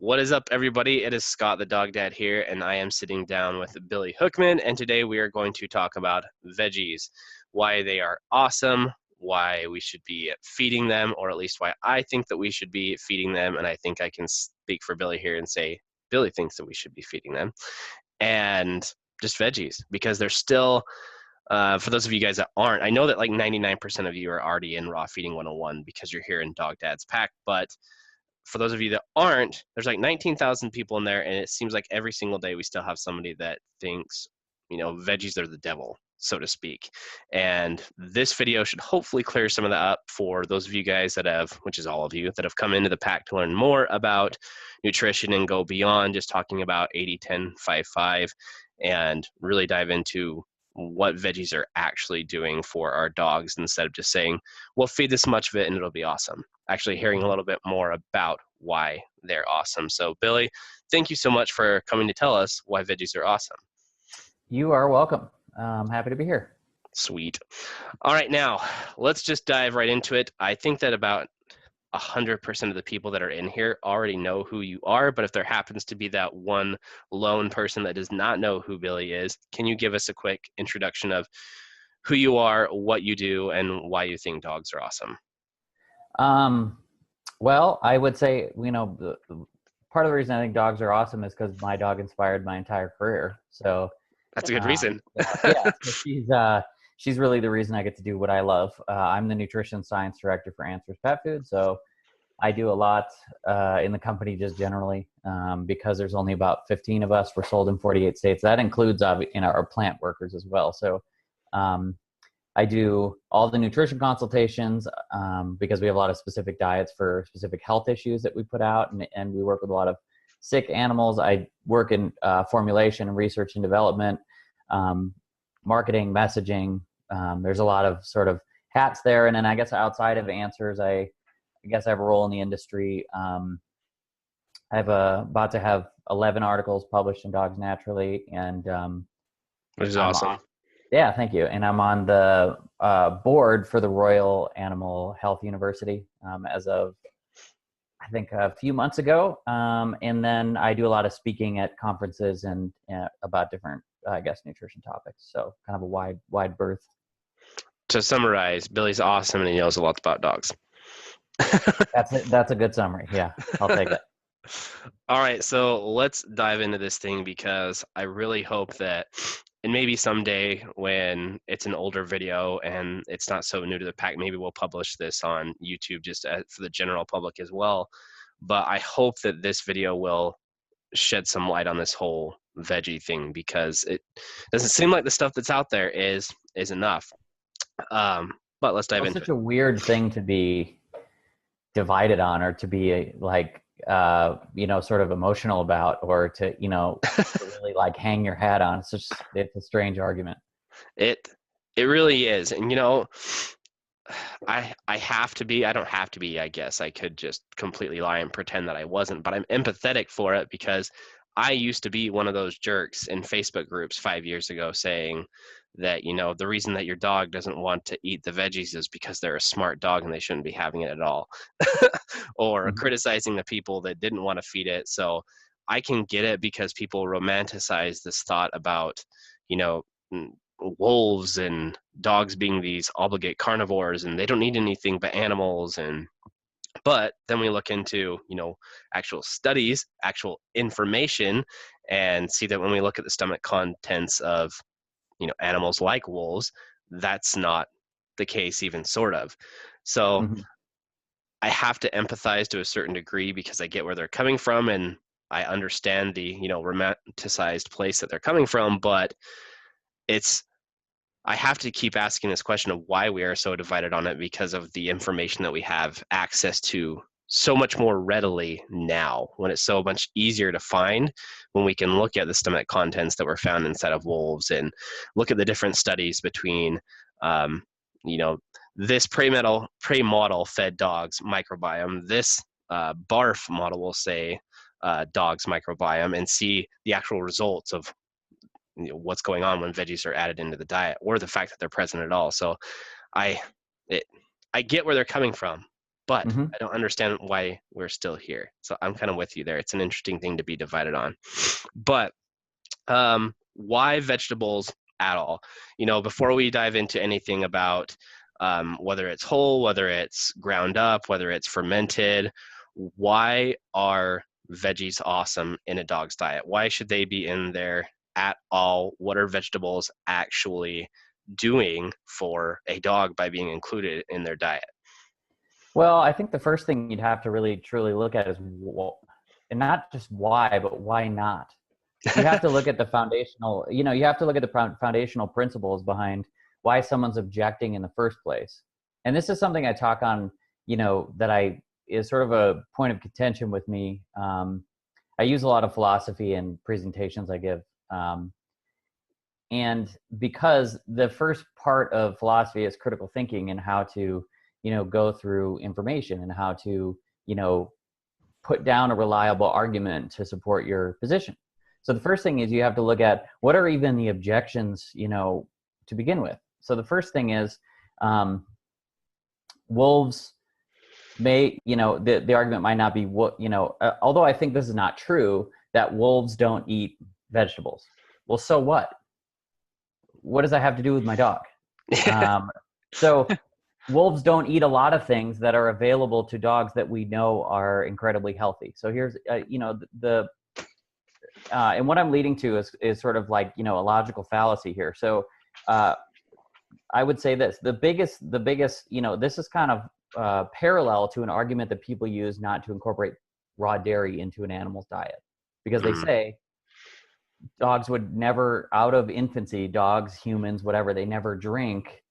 What is up, everybody? It is Scott, the dog dad here, and I am sitting down with Billy Hoekman, and today we are going to talk about veggies, why they are awesome, why we should be feeding them, or at least why I think that we should be feeding them, and I think I can speak for Billy here and say Billy thinks that we should be feeding them, and just veggies, because they're still, for those of you guys that aren't, I know that like 99% of you are already in Raw Feeding 101 because you're here in Dog Dad's Pack, but for those of you that aren't, there's like 19,000 people in there, and it seems like every single day we still have somebody that thinks, veggies are the devil, so to speak. And this video should hopefully clear some of that up for those of you guys that have, which is all of you, that have come into the pack to learn more about nutrition and go beyond just talking about 80-10-5-5 and really dive into what veggies are actually doing for our dogs instead of just saying, we'll feed this much of it and it'll be awesome. Actually hearing a little bit more about why they're awesome. So Billy, thank you so much for coming to tell us why veggies are awesome. You are welcome. I'm happy to be here. Sweet. All right, now let's just dive right into it. I think that about 100% of the people that are in here already know who you are, but if there happens to be that one lone person that does not know who Billy is, can you give us a quick introduction of who you are, what you do, and why you think dogs are awesome? Well, I would say, part of the reason I think dogs are awesome is because my dog inspired my entire career. So that's a good reason. So she's really the reason I get to do what I love. I'm the nutrition science director for Answers Pet Food. So I do a lot in the company just generally because there's only about 15 of us. We're sold in 48 states. That includes our plant workers as well. So I do all the nutrition consultations because we have a lot of specific diets for specific health issues that we put out, and we work with a lot of sick animals. I work in formulation and research and development, marketing, messaging. There's a lot of sort of hats there. And then I guess outside of Answers, I guess I have a role in the industry. I have about to have 11 articles published in Dogs Naturally, and which is awesome. Yeah, thank you. And I'm on the board for the Royal Animal Health University as of, I think, a few months ago. And then I do a lot of speaking at conferences and about different, nutrition topics. So kind of a wide berth. To summarize, Billy's awesome and he knows a lot about dogs. That's a good summary. Yeah, I'll take it. All right, so let's dive into this thing because I really hope that, and maybe someday when it's an older video and it's not so new to the pack, maybe we'll publish this on YouTube just for the general public as well. But I hope that this video will shed some light on this whole veggie thing because it doesn't seem like the stuff that's out there is enough. But let's dive into it. It's such a weird thing to be divided on, or to be sort of emotional about, or to to really like hang your hat on. It's a strange argument. It really is. And I have to be, I don't have to be, I guess I could just completely lie and pretend that I wasn't, but I'm empathetic for it because I used to be one of those jerks in Facebook groups 5 years ago saying that, the reason that your dog doesn't want to eat the veggies is because they're a smart dog and they shouldn't be having it at all. Or criticizing the people that didn't want to feed it. So I can get it because people romanticize this thought about, wolves and dogs being these obligate carnivores and they don't need anything but animals. But then we look into, actual studies, actual information, and see that when we look at the stomach contents of, animals like wolves, that's not the case even sort of. So I have to empathize to a certain degree because I get where they're coming from and I understand the, romanticized place that they're coming from, but I have to keep asking this question of why we are so divided on it because of the information that we have access to so much more readily now, when it's so much easier to find, when we can look at the stomach contents that were found inside of wolves and look at the different studies between, this prey model fed dogs microbiome, this barf model will say dog's microbiome, and see the actual results of what's going on when veggies are added into the diet, or the fact that they're present at all. So I get where they're coming from, but Mm-hmm. I don't understand why we're still here. So I'm kind of with you there. It's an interesting thing to be divided on. But why vegetables at all? Before we dive into anything about whether it's whole, whether it's ground up, whether it's fermented, why are veggies awesome in a dog's diet? Why should they be in there at all? What are vegetables actually doing for a dog by being included in their diet? Well, I think the first thing you'd have to really truly look at is, and not just why, but why not? You have to look at the foundational, you have to look at the foundational principles behind why someone's objecting in the first place. And this is something I talk on, that is sort of a point of contention with me. I use a lot of philosophy in presentations I give. And because the first part of philosophy is critical thinking and how to, go through information and how to, put down a reliable argument to support your position. So the first thing is you have to look at what are even the objections, to begin with. So the first thing is wolves may, the argument might not be what, although I think this is not true, that wolves don't eat vegetables. Well, so what? What does that have to do with my dog? So wolves don't eat a lot of things that are available to dogs that we know are incredibly healthy. So here's, and what I'm leading to is sort of like, a logical fallacy here. So I would say this, the biggest, this is kind of parallel to an argument that people use not to incorporate raw dairy into an animal's diet, because they say dogs would never, out of infancy, dogs, humans, whatever, they never drink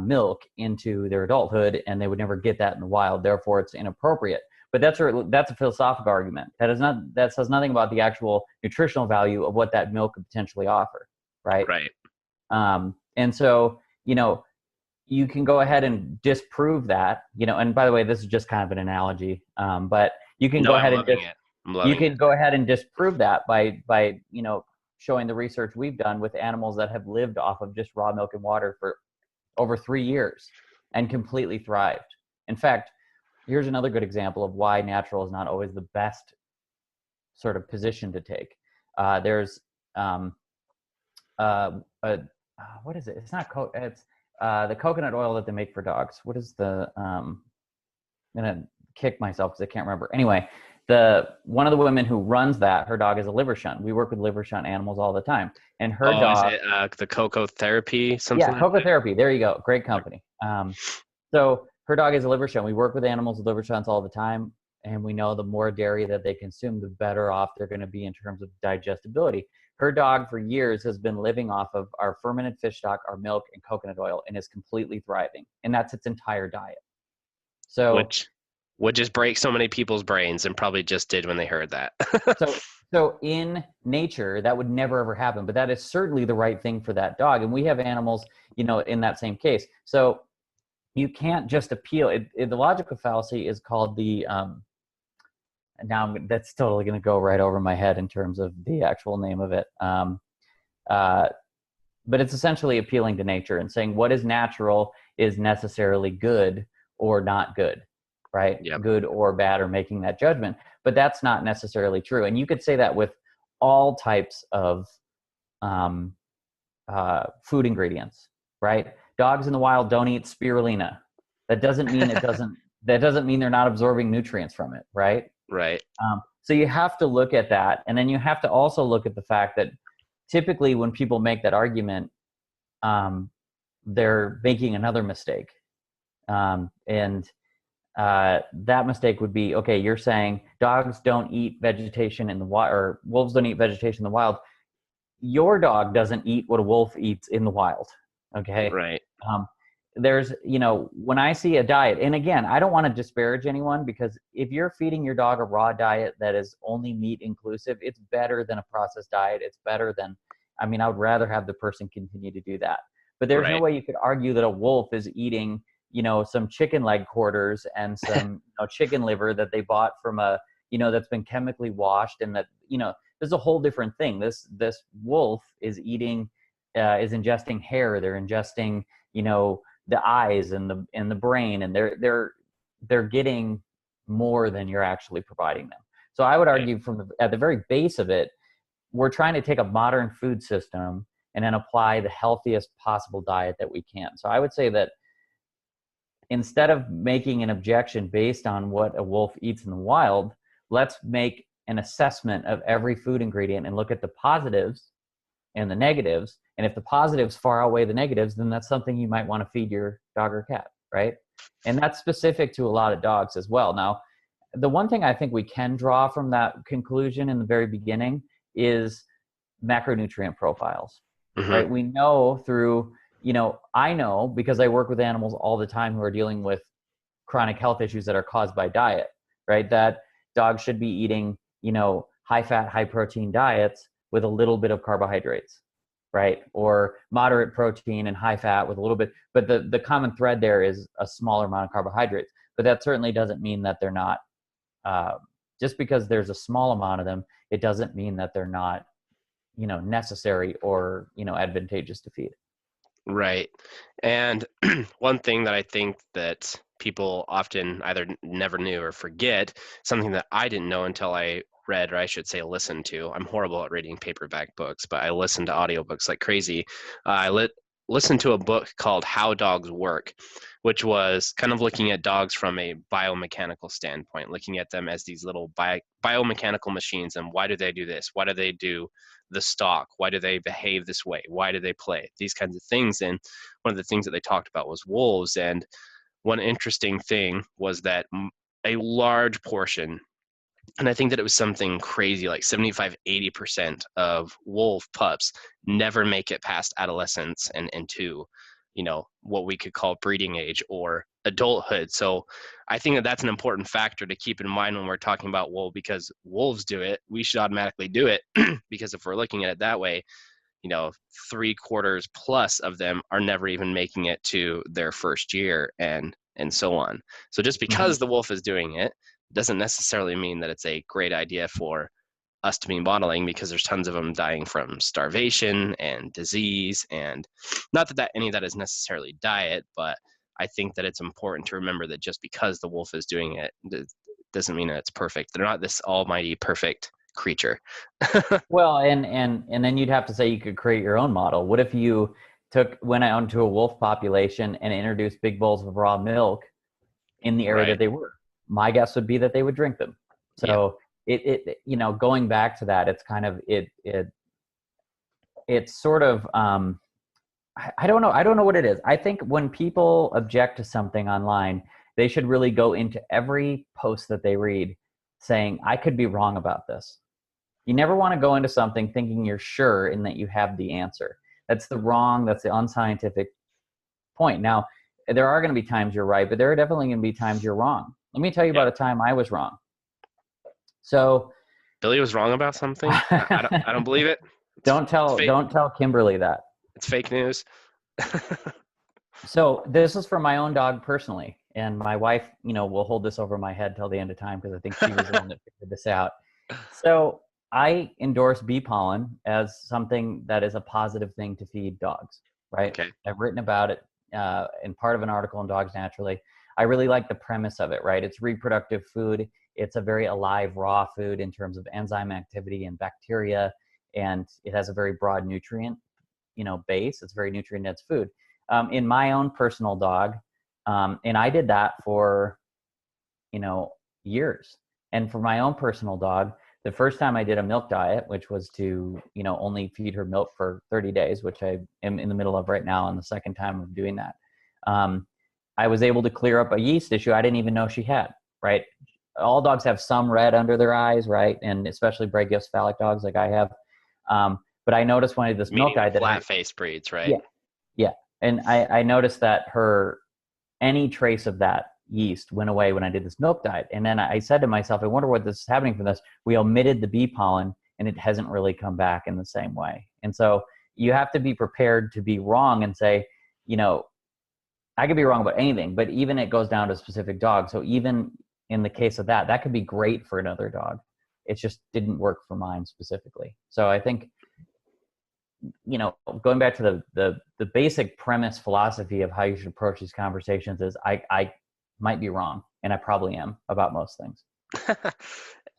milk into their adulthood, and they would never get that in the wild. Therefore, it's inappropriate. But that's a philosophical argument. That says nothing about the actual nutritional value of what that milk could potentially offer, right? Right. And so, you can go ahead and disprove that, and by the way, this is just kind of an analogy, but you can go ahead and go ahead and disprove that by showing the research we've done with animals that have lived off of just raw milk and water for over 3 years and completely thrived. In fact, here's another good example of why natural is not always the best sort of position to take. There's what is it? It's not it's the coconut oil that they make for dogs. What is the I'm gonna kick myself because I can't remember. Anyway, one of the women who runs that, her dog is a liver shunt. We work with liver shunt animals all the time, and her dog. Is it the cocoa therapy? Something. Yeah, cocoa therapy. There you go. Great company. So her dog is a liver shunt. We work with animals with liver shunts all the time, and we know the more dairy that they consume, the better off they're going to be in terms of digestibility. Her dog for years has been living off of our fermented fish stock, our milk, and coconut oil, and is completely thriving. And that's its entire diet. So, which would just break so many people's brains, and probably just did when they heard that. So in nature, that would never ever happen, but that is certainly the right thing for that dog. And we have animals, in that same case. So you can't just appeal. The logical fallacy is called the. Now that's totally going to go right over my head in terms of the actual name of it. But it's essentially appealing to nature and saying what is natural is necessarily good or not good, right? Yep. Good or bad, or making that judgment. But that's not necessarily true. And you could say that with all types of food ingredients, right? Dogs in the wild don't eat spirulina. That doesn't mean that doesn't mean they're not absorbing nutrients from it, right? Right. So you have to look at that. And then you have to also look at the fact that typically when people make that argument, they're making another mistake. And that mistake would be, okay, you're saying dogs don't eat vegetation in the wild, or wolves don't eat vegetation in the wild. Your dog doesn't eat what a wolf eats in the wild. Okay. Right. There's, when I see a diet, and again, I don't want to disparage anyone, because if you're feeding your dog a raw diet that is only meat inclusive, it's better than a processed diet. It's better than, I would rather have the person continue to do that. But there's no way you could argue that a wolf is eating, some chicken leg quarters and some chicken liver that they bought from that's been chemically washed, and that, there's a whole different thing. This wolf is eating, is ingesting hair. They're ingesting, the eyes and the brain, and they're they're getting more than you're actually providing them. So I would argue at the very base of it, we're trying to take a modern food system and then apply the healthiest possible diet that we can. So I would say that instead of making an objection based on what a wolf eats in the wild, let's make an assessment of every food ingredient and look at the positives and the negatives. And if the positives far outweigh the negatives, then that's something you might want to feed your dog or cat, right? And that's specific to a lot of dogs as well. Now, the one thing I think we can draw from that conclusion in the very beginning is macronutrient profiles, right? We know through, I know because I work with animals all the time who are dealing with chronic health issues that are caused by diet, right? That dogs should be eating, high fat, high protein diets with a little bit of carbohydrates, right? Or moderate protein and high fat with a little bit, but the common thread there is a smaller amount of carbohydrates. But that certainly doesn't mean that they're not, just because there's a small amount of them, it doesn't mean that they're not, necessary or, advantageous to feed. Right. And one thing that I think that people often either never knew or forget, something that I didn't know until I read, or I should say listened to. I'm horrible at reading paperback books, but I listen to audiobooks like crazy. Listened to a book called How Dogs Work, which was kind of looking at dogs from a biomechanical standpoint, looking at them as these little biomechanical machines, and why do they do this? Why do they do the stalk? Why do they behave this way? Why do they play? These kinds of things. And one of the things that they talked about was wolves. And one interesting thing was that a large portion, and I think that it was something crazy like 75, 80% of wolf pups never make it past adolescence and into, what we could call breeding age or adulthood. So I think that that's an important factor to keep in mind when we're talking about, well, because wolves do it, we should automatically do it. Because if we're looking at it that way, 3/4 plus of them are never even making it to their first year and so on. So just because the wolf is doing it doesn't necessarily mean that it's a great idea for us to be modeling, because there's tons of them dying from starvation and disease. And not that any of that is necessarily diet, but I think that it's important to remember that just because the wolf is doing it doesn't mean that it's perfect. They're not this almighty perfect creature. Well, and then you'd have to say you could create your own model. What if you went out into a wolf population and introduced big bowls of raw milk in the area that they were? My guess would be that they would drink them. So it going back to that, it's kind of it's sort of I don't know what it is. I think when people object to something online, they should really go into every post that they read saying, I could be wrong about this. You never want to go into something thinking you're sure and that you have the answer. That's the unscientific point. Now, there are going to be times you're right, but there are definitely going to be times you're wrong. Let me tell you about a time I was wrong. So Billy was wrong about something. I don't believe it. Don't tell Kimberly that. It's fake news. So this is for my own dog personally, and my wife, will hold this over my head till the end of time because I think she was the one that figured this out. So I endorse bee pollen as something that is a positive thing to feed dogs, right? Okay. I've written about it in part of an article in Dogs Naturally. I really like the premise of it, right? It's reproductive food. It's a very alive raw food in terms of enzyme activity and bacteria, and it has a very broad nutrient, base. It's very nutrient-dense food. In my own personal dog, and I did that for, years. And for my own personal dog, the first time I did a milk diet, which was to, only feed her milk for 30 days, which I am in the middle of right now, and the second time of doing that, I was able to clear up a yeast issue I didn't even know she had, right? All dogs have some red under their eyes, right? And especially brachiocephalic dogs like I have. But I noticed when I did this milk diet that flat-faced breeds, right? Yeah. And I noticed that any trace of that yeast went away when I did this milk diet. And then I said to myself, I wonder what this is happening from this. We omitted the bee pollen and it hasn't really come back in the same way. And so you have to be prepared to be wrong and say, I could be wrong about anything, but even it goes down to a specific dog. So even in the case of that could be great for another dog. It just didn't work for mine specifically. So I think, going back to the basic premise philosophy of how you should approach these conversations is I might be wrong. and I probably am about most things.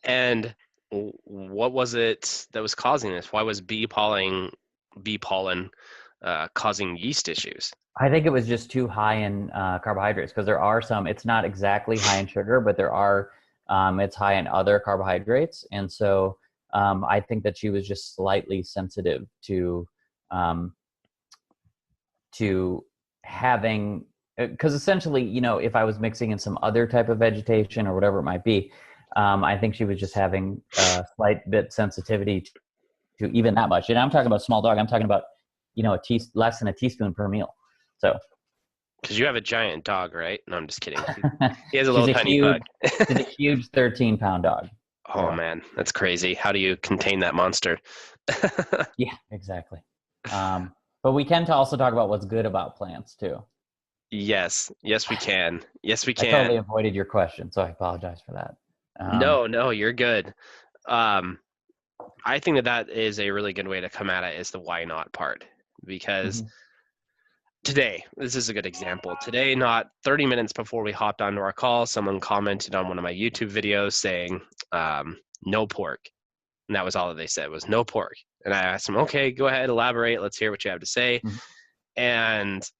And what was it that was causing this? Why was bee pollen causing yeast issues? I think it was just too high in carbohydrates, because there are some, it's not exactly high in sugar, but there are, it's high in other carbohydrates. And so I think that she was just slightly sensitive um, to having, because essentially, if I was mixing in some other type of vegetation or whatever it might be, I think she was just having a slight bit sensitivity to even that much. And I'm talking about small dog. I'm talking about, less than a teaspoon per meal. So, Because you have a giant dog, right? No, I'm just kidding. He has a she's little a tiny huge, pug. she's a huge 13-pound dog. Oh So, man, that's crazy. How do you contain that monster? yeah, exactly. But we can also talk about what's good about plants too. Yes, yes, we can. Yes, we I totally can. avoided your question, so I apologize for that. No, you're good. Um, I think that is a really good way to come at it, is the why not part. Because Mhm. today, this is a good example. Today, not 30 minutes before we hopped onto our call, someone commented on one of my YouTube videos saying, no pork. And that was all that they said, was no pork. And I asked them, okay, go ahead, elaborate. Let's hear what you have to say. Mhm. And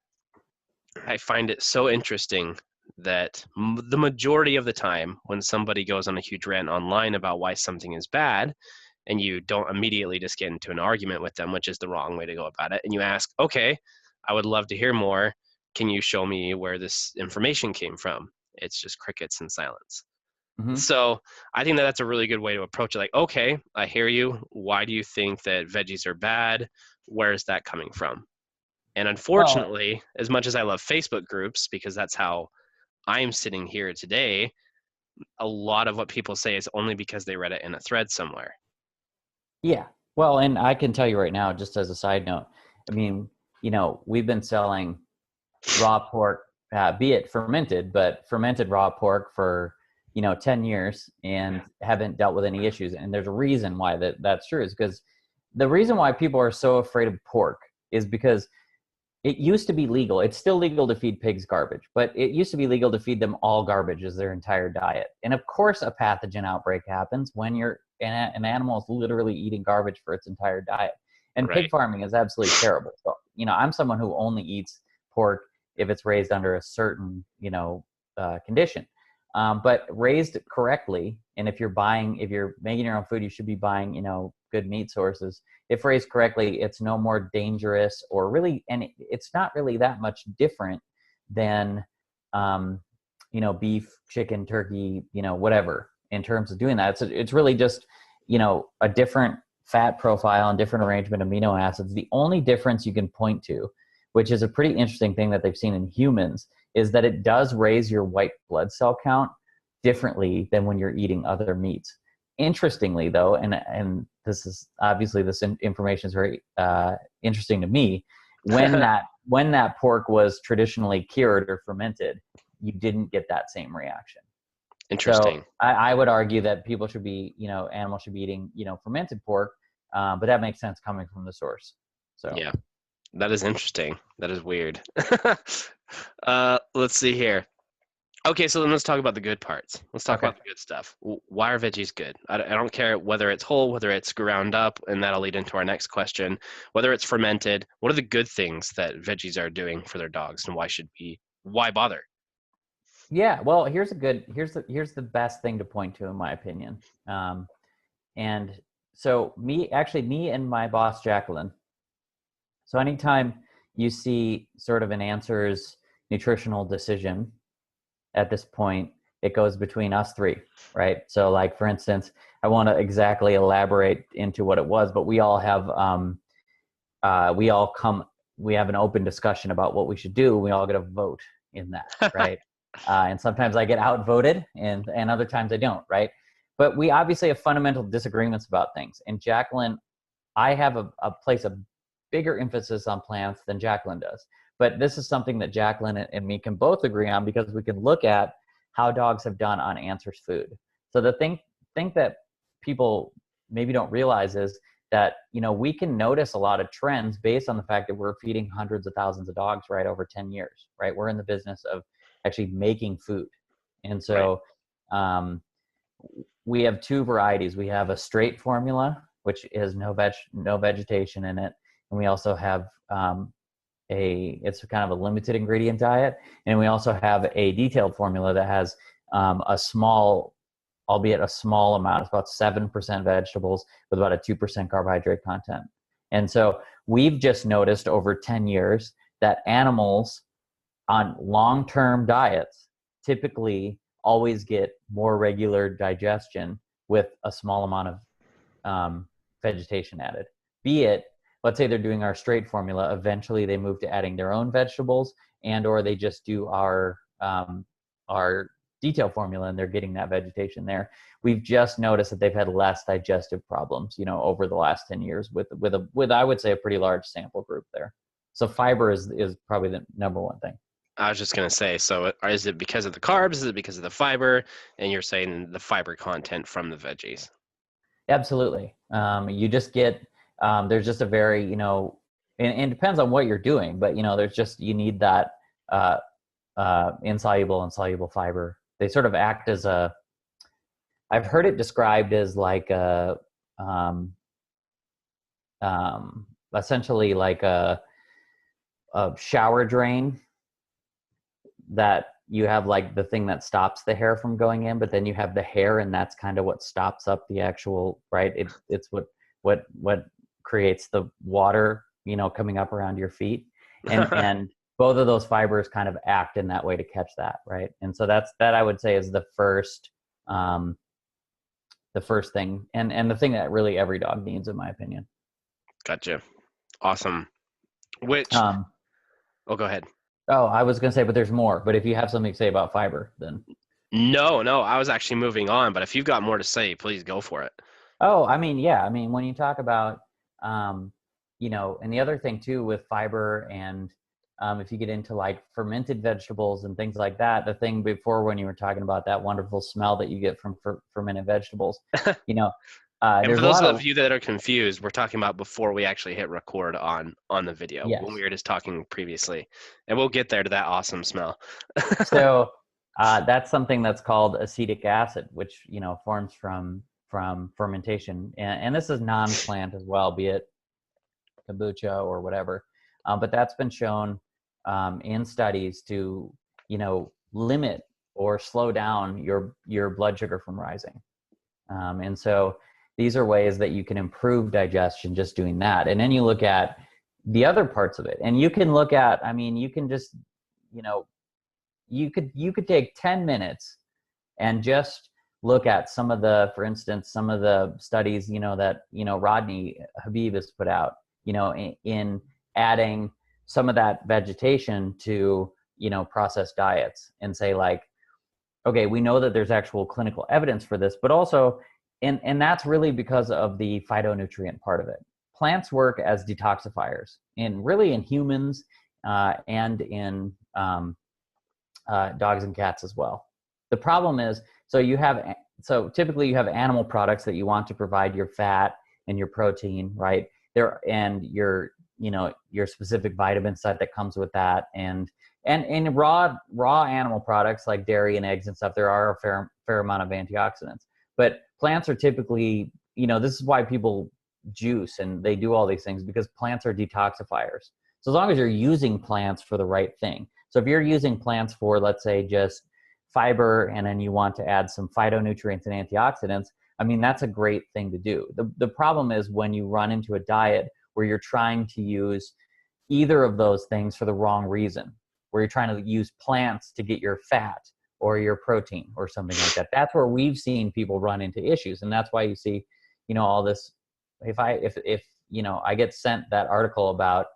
I find it so interesting that the majority of the time when somebody goes on a huge rant online about why something is bad, and you don't immediately just get into an argument with them, which is the wrong way to go about it, and you ask, okay, I would love to hear more. Can you show me where this information came from? It's just crickets and silence. Mhm. So I think that that's a really good way to approach it. Like, okay, I hear you. Why do you think that veggies are bad? Where is that coming from? And Well, unfortunately, as much as I love Facebook groups, because that's how I'm sitting here today, a lot of what people say is only because they read it in a thread somewhere. yeah. Well, and I can tell you right now, just as a side note, I mean, we've been selling raw pork, be it fermented, but fermented raw pork for 10 years and haven't dealt with any issues. And there's a reason why that's true, is because the reason why people are so afraid of pork is because it used to be legal. It's still legal to feed pigs garbage, but it used to be legal to feed them all garbage as their entire diet. And of course, a pathogen outbreak happens when an animal is literally eating garbage for its entire diet. And pig Right. farming is absolutely terrible. So, I'm someone who only eats pork if it's raised under a certain, condition. But raised correctly, and if you're making your own food, you should be buying, good meat sources. If raised correctly, it's no more dangerous, or really, and it's not really that much different than, beef, chicken, turkey, whatever, in terms of doing that. It's really just, a different fat profile and different arrangement of amino acids. The only difference you can point to, which is a pretty interesting thing that they've seen in humans, is that it does raise your white blood cell count differently than when you're eating other meats. Interestingly, though, and this is obviously, information is very interesting to me. When that pork was traditionally cured or fermented, you didn't get that same reaction. So Interesting. I would argue that people should be, animals should be eating, fermented pork, but that makes sense coming from the source. So. Yeah, that is interesting. That is weird. Let's see here. Okay, so then let's talk about the good parts. Let's talk Okay. about the good stuff. Why are veggies good? I don't care whether it's whole, whether it's ground up, and that'll lead into our next question. Whether it's fermented, what are the good things that veggies are doing for their dogs, and why bother? Yeah, well, here's the best thing to point to, in my opinion. And so me and my boss Jacqueline. So anytime you see sort of an Answers nutritional decision at this point, it goes between us three, right? So, like, for instance, I want to exactly elaborate into what it was, but we all have we have an open discussion about what we should do. We all get a vote in that, right? And sometimes I get outvoted, and other times I don't, right? But we obviously have fundamental disagreements about things. And Jacqueline, I have place a bigger emphasis on plants than Jacqueline does. But this is something that Jacqueline and me can both agree on, because we can look at how dogs have done on Answers food. So the thing that people maybe don't realize is that, we can notice a lot of trends based on the fact that we're feeding hundreds of thousands of dogs, right, over 10 years, right? We're in the business of actually making food. And Right. so um, we have two varieties. We have a straight formula, which is no vegetation in it. And we also have it's kind of a limited ingredient diet. And we also have a detailed formula that has a small, albeit a small amount, it's about 7% vegetables with about a 2% carbohydrate content. And so we've just noticed over 10 years that animals on long-term diets typically always get more regular digestion with a small amount of vegetation added. Be it, let's say they're doing our straight formula, eventually they move to adding their own vegetables, and or they just do our detail formula and they're getting that vegetation there. We've just noticed that they've had less digestive problems, over the last 10 years with I would say a pretty large sample group there. So fiber is probably the number one thing. I was just going to say, so is it because of the carbs? Is it because of the fiber? And you're saying the fiber content from the veggies. Absolutely. You just get, there's just a very, and it depends on what you're doing, but, there's just, you need that insoluble and soluble fiber. They sort of act as I've heard it described as like essentially like a shower drain that you have like the thing that stops the hair from going in, but then you have the hair, and that's kind of what stops up the actual, right? It's what creates the water, coming up around your feet. And both of those fibers kind of act in that way to catch that, right? And so that I would say is the first thing, and the thing that really every dog needs, in my opinion. Gotcha. Awesome. Which, oh, go ahead. Oh, I was going to say, but there's more. But if you have something to say about fiber, then. No, I was actually moving on, but if you've got more to say, please go for it. Oh, I mean, yeah. I mean, when you talk about, and the other thing too with fiber, and if you get into like fermented vegetables and things like that, the thing before when you were talking about that wonderful smell that you get from fermented vegetables, and there's for a those lot of you that are confused, we're talking about before we actually hit record on the video, yes. when we were just talking previously, and we'll get there to that awesome smell. So that's something that's called acetic acid, which forms from fermentation, and this is non-plant as well, be it kombucha or whatever, but that's been shown in studies to limit or slow down your blood sugar from rising, and so these are ways that you can improve digestion just doing that. And then you look at the other parts of it, and you can look at, you can just you could take 10 minutes and just look at some of the studies that Rodney Habib has put out, in adding some of that vegetation to processed diets, and say like, okay, we know that there's actual clinical evidence for this, but also, and that's really because of the phytonutrient part of it. Plants work as detoxifiers, and really in humans and in dogs and cats as well. The problem is, so typically you have animal products that you want to provide your fat and your protein, right? And your specific vitamin set that comes with that, and raw animal products like dairy and eggs and stuff, there are a fair amount of antioxidants. But plants are typically, this is why people juice and they do all these things, because plants are detoxifiers. So as long as you're using plants for the right thing. So if you're using plants for, let's say, just fiber, and then you want to add some phytonutrients and antioxidants, that's a great thing to do. The problem is when you run into a diet where you're trying to use either of those things for the wrong reason, where you're trying to use plants to get your fat or your protein or something like that. That's where we've seen people run into issues. And that's why you see, all this, if I get sent that article about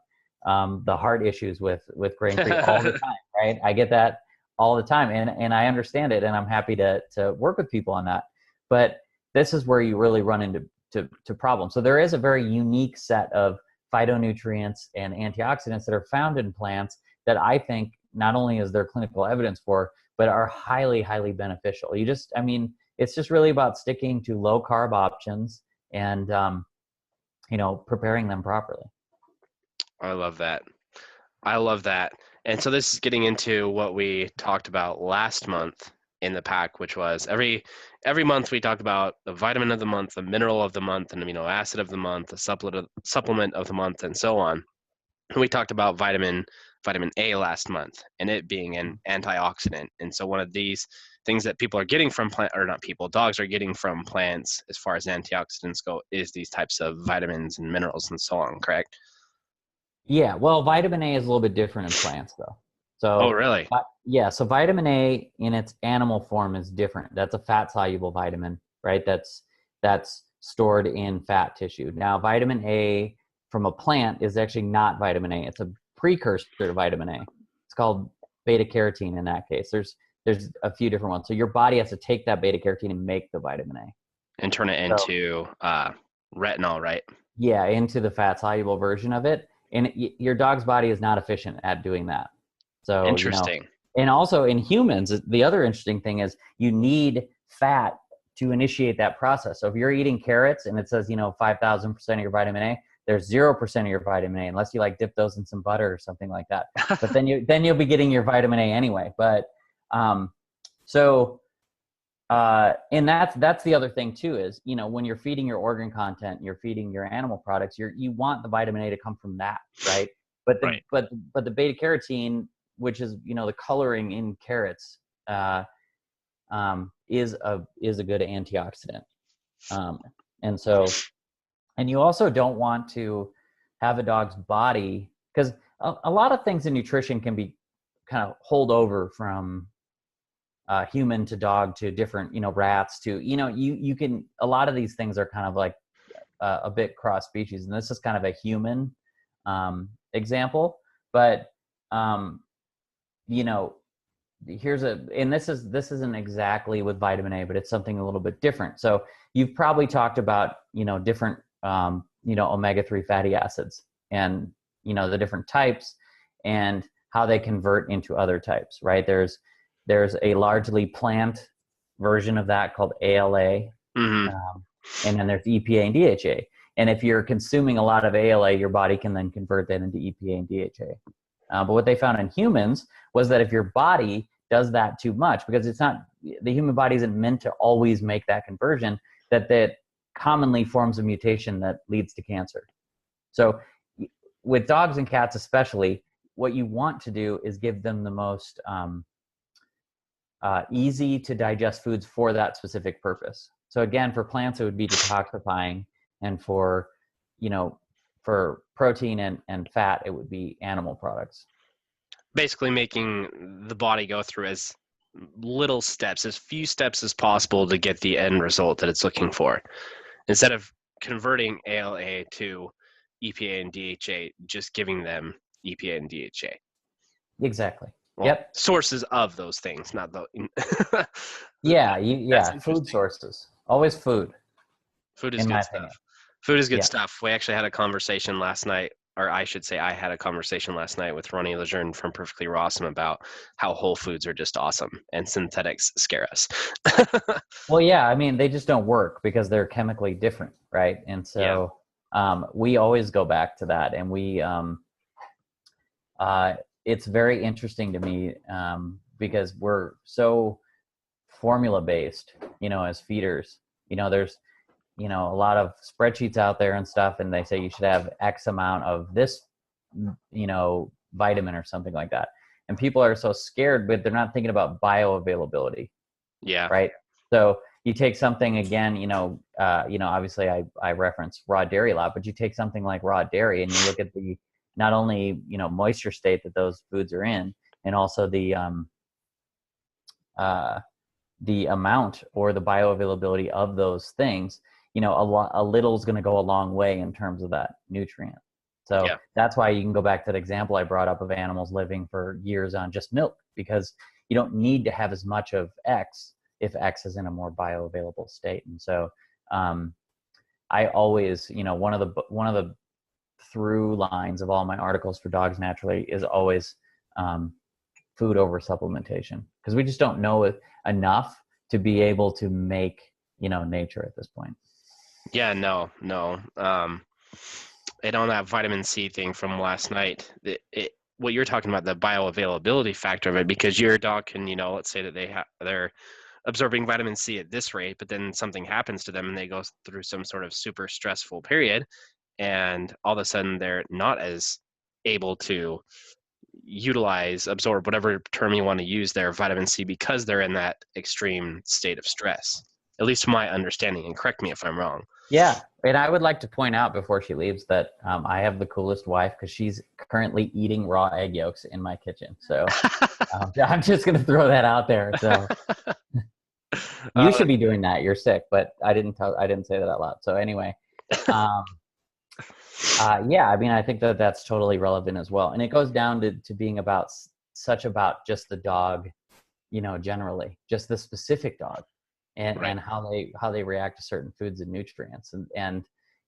the heart issues with grain-free all the time, right? I get that all the time, and I understand it, and I'm happy to work with people on that. But this is where you really run into problems. So there is a very unique set of phytonutrients and antioxidants that are found in plants that I think not only is there clinical evidence for, but are highly, highly beneficial. It's just really about sticking to low carb options and, preparing them properly. I love that. And so this is getting into what we talked about last month in the pack, which was every month we talked about the vitamin of the month, the mineral of the month, an amino acid of the month, the supplement of the month, and so on. And we talked about vitamin A last month, and it being an antioxidant. And so one of these things that people are getting from dogs are getting from plants as far as antioxidants go is these types of vitamins and minerals and so on, correct? Yeah, well, vitamin A is a little bit different in plants, though. Oh, So, really? yeah, so vitamin A in its animal form is different. That's a fat-soluble vitamin, right? That's stored in fat tissue. Now, vitamin A from a plant is actually not vitamin A. It's a precursor to vitamin A. It's called beta carotene in that case. There's a few different ones. So your body has to take that beta carotene and make the vitamin A. And turn it So, into retinol, right? yeah, into the fat-soluble version of it. And your dog's body is not efficient at doing that. So, Interesting. and also in humans, the other interesting thing is you need fat to initiate that process. So if you're eating carrots and it says, 5,000% of your vitamin A, there's 0% of your vitamin A, unless you like dip those in some butter or something like that. But then you'll be getting your vitamin A anyway. But and that's the other thing too is, when you're feeding your organ content, you're feeding your animal products, you want the vitamin A to come from that, right? But the Right. but the beta carotene, which is the coloring in carrots, is a good antioxidant, and you also don't want to have a dog's body, because a lot of things in nutrition can be kind of hold over from human to dog to different rats to you can, a lot of these things are kind of like a bit cross species, and this is kind of a human example, but this isn't exactly with vitamin A, but it's something a little bit different. So you've probably talked about different omega-3 fatty acids, and the different types and how they convert into other types, right? There's a largely plant version of that called ALA, Mm-hmm. and then there's EPA and DHA. And if you're consuming a lot of ALA, your body can then convert that into EPA and DHA. But what they found in humans was that if your body does that too much, because the human body isn't meant to always make that conversion, that commonly forms a mutation that leads to cancer. So with dogs and cats especially, what you want to do is give them the most easy to digest foods for that specific purpose. So again, for plants, it would be detoxifying, and for protein and fat, it would be animal products. Basically making the body go through as little steps, as few steps as possible to get the end result that it's looking for. Instead of converting ALA to EPA and DHA, just giving them EPA and DHA. Exactly. Well, Yep. sources of those things, not the. Yeah. Food sources. Always food. Food is in my good opinion. stuff. Food is good Yeah. stuff. We actually had a conversation last night, or I should say I had a conversation last night with Ronnie Lejeune from Perfectly Rawesome about how whole foods are just awesome and synthetics scare us. Well, yeah, I mean, they just don't work because they're chemically different, right? And so we always go back to that, and it's very interesting to me because we're so formula based, as feeders. There's a lot of spreadsheets out there and stuff, and they say you should have X amount of this, vitamin or something like that. And people are so scared, but they're not thinking about bioavailability. Yeah. Right. So you take something again, obviously I reference raw dairy a lot, but you take something like raw dairy and you look at the, not only, moisture state that those foods are in, and also the amount or the bioavailability of those things, a little is going to go a long way in terms of that nutrient. So that's why you can go back to that example I brought up of animals living for years on just milk, because you don't need to have as much of X if X is in a more bioavailable state. And so I always, one of the through lines of all my articles for Dogs Naturally is always food over supplementation, because we just don't know enough to be able to make, nature at this point. Yeah, no. And on that vitamin C thing from last night, what you're talking about, the bioavailability factor of it, because your dog can, let's say that they're absorbing vitamin C at this rate, but then something happens to them and they go through some sort of super stressful period, and all of a sudden they're not as able to absorb, whatever term you want to use there, vitamin C, because they're in that extreme state of stress. At least to my understanding, and correct me if I'm wrong. Yeah. And I would like to point out before she leaves that I have the coolest wife because she's currently eating raw egg yolks in my kitchen. So I'm just going to throw that out there. So you should be doing that. You're sick, but I didn't say that out loud. So anyway, yeah, I mean, I think that that's totally relevant as well. And it goes down to being about just the dog, generally just the specific dog and, Right. and how they react to certain foods and nutrients. And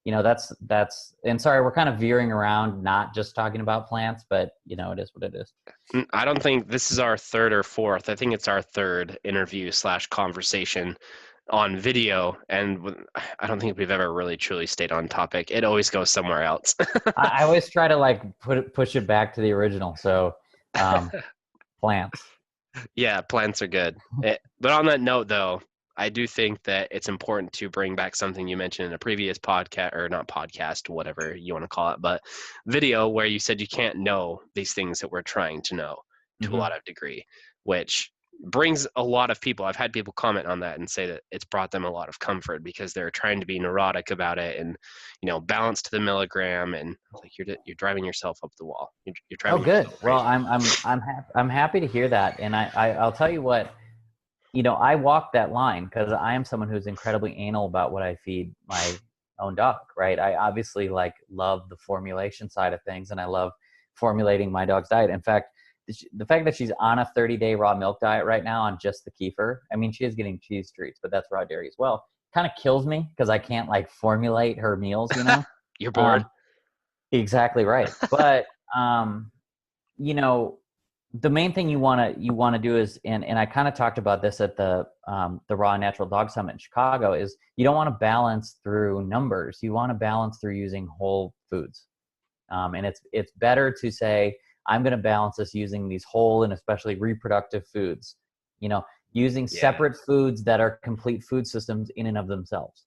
that's, and sorry, we're kind of veering around, not just talking about plants, but it is what it is. I don't think this is our third or fourth. I think it's our third interview / conversation on video, and I don't think we've ever really truly stayed on topic. It always goes somewhere else. I always try to push it back to the original. So plants. Yeah, plants are good. But on that note, though, I do think that it's important to bring back something you mentioned in a previous podcast, or not podcast, whatever you want to call it, but video, where you said you can't know these things that we're trying to know to a lot of degree, which brings a lot of people. I've had people comment on that and say that it's brought them a lot of comfort because they're trying to be neurotic about it and, balance to the milligram, and like you're driving yourself up the wall. You're driving. Oh, good. Well, I'm happy to hear that, and I'll tell you what. I walk that line because I am someone who's incredibly anal about what I feed my own dog, right? I obviously love the formulation side of things, and I love formulating my dog's diet. In fact, the fact that she's on a 30-day raw milk diet right now on just the kefir, I mean, she is getting cheese treats, but that's raw dairy as well, kind of kills me because I can't formulate her meals, You're bored. Exactly right. But, the main thing you want to do is, and I kind of talked about this at the Raw Natural Dog Summit in Chicago, is you don't want to balance through numbers. You want to balance through using whole foods. And it's better to say, I'm going to balance this using these whole and especially reproductive foods, using separate foods that are complete food systems in and of themselves.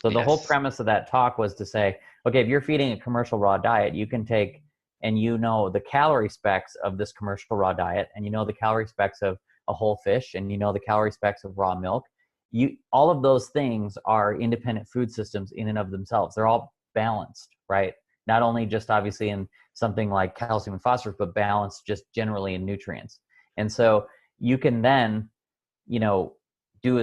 So the whole premise of that talk was to say, okay, if you're feeding a commercial raw diet, you can take, and the calorie specs of this commercial raw diet, and the calorie specs of a whole fish, and the calorie specs of raw milk. All of those things are independent food systems in and of themselves. They're all balanced, right? Not only just obviously in something like calcium and phosphorus, but balanced just generally in nutrients. And so you can then, do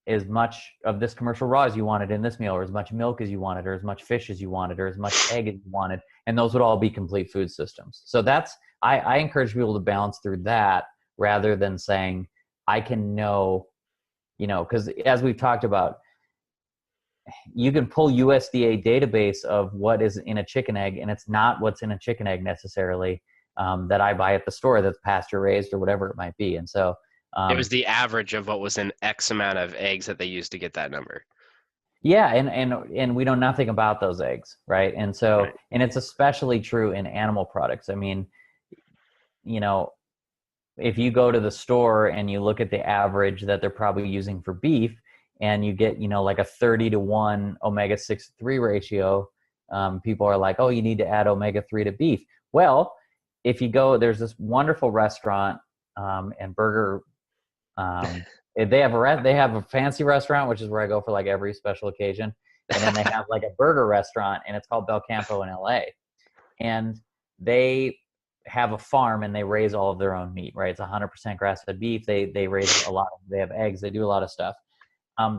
as much of this commercial raw as you wanted in this meal, or as much milk as you wanted, or as much fish as you wanted, or as much egg as you wanted. And those would all be complete food systems. So I encourage people to balance through that rather than saying, I can know, because as we've talked about, you can pull USDA database of what is in a chicken egg, and it's not what's in a chicken egg necessarily that I buy at the store that's pasture raised or whatever it might be. And so it was the average of what was in X amount of eggs that they used to get that number. Yeah, and we know nothing about those eggs, right? And so, and it's especially true in animal products. I mean, if you go to the store and you look at the average that they're probably using for beef, and you get, like a 30-to-1 omega-6-3 ratio, people are like, oh, you need to add omega-3 to beef. Well, if you go, there's this wonderful restaurant and burger. They have a fancy restaurant, which is where I go for every special occasion. And then they have a burger restaurant, and it's called Bel Campo in LA. And they have a farm, and they raise all of their own meat, right? It's 100% grass-fed beef. They raise they have eggs, they do a lot of stuff.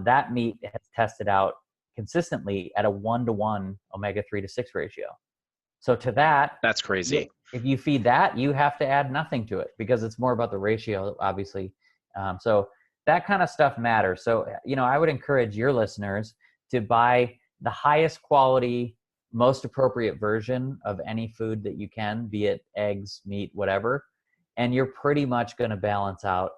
That meat has tested out consistently at a 1-to-1 omega-3 to 6 ratio. So to that's crazy. If you feed that, you have to add nothing to it because it's more about the ratio, obviously. So that kind of stuff matters. So, I would encourage your listeners to buy the highest quality, most appropriate version of any food that you can, be it eggs, meat, whatever. And you're pretty much going to balance out,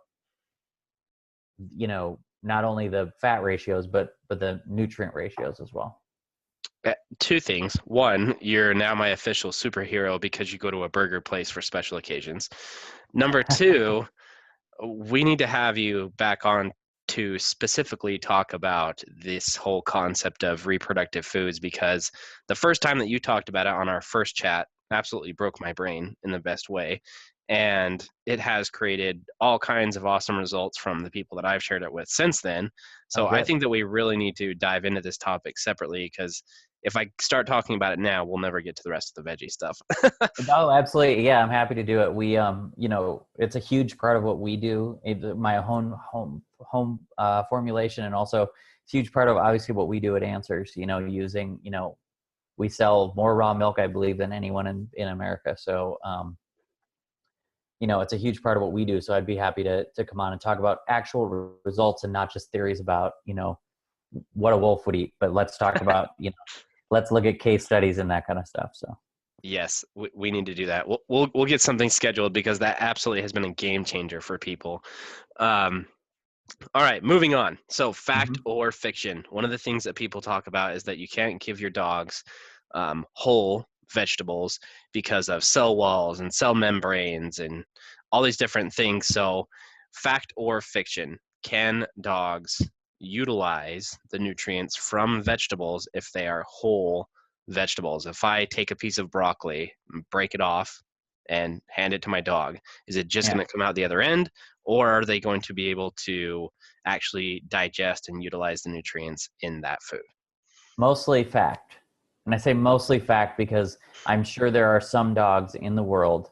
not only the fat ratios, but the nutrient ratios as well. Two things. One, you're now my official superhero because you go to a burger place for special occasions. Number two, we need to have you back on to specifically talk about this whole concept of reproductive foods, because the first time that you talked about it on our first chat absolutely broke my brain in the best way. And it has created all kinds of awesome results from the people that I've shared it with since then. Oh, So I good. think that we really need to dive into this topic separately, because if I start talking about it now, we'll never get to the rest of the veggie stuff. No, absolutely. Yeah, I'm happy to do it. We, it's a huge part of what we do. My home formulation, and also it's a huge part of obviously what we do at Answers. Using, we sell more raw milk, I believe, than anyone in America. So, it's a huge part of what we do. So I'd be happy to come on and talk about actual results and not just theories about, what a wolf would eat. But let's talk about, let's look at case studies and that kind of stuff. So. Yes, we need to do that. We'll get something scheduled, because that absolutely has been a game changer for people. All right, moving on. So fact or fiction. One of the things that people talk about is that you can't give your dogs whole vegetables because of cell walls and cell membranes and all these different things. So fact or fiction, can dogs utilize the nutrients from vegetables if they are whole vegetables? If I take a piece of broccoli, break it off, and hand it to my dog, is it just Yeah. going to come out the other end, or are they going to be able to actually digest and utilize the nutrients in that food? Mostly fact. And I say mostly fact because I'm sure there are some dogs in the world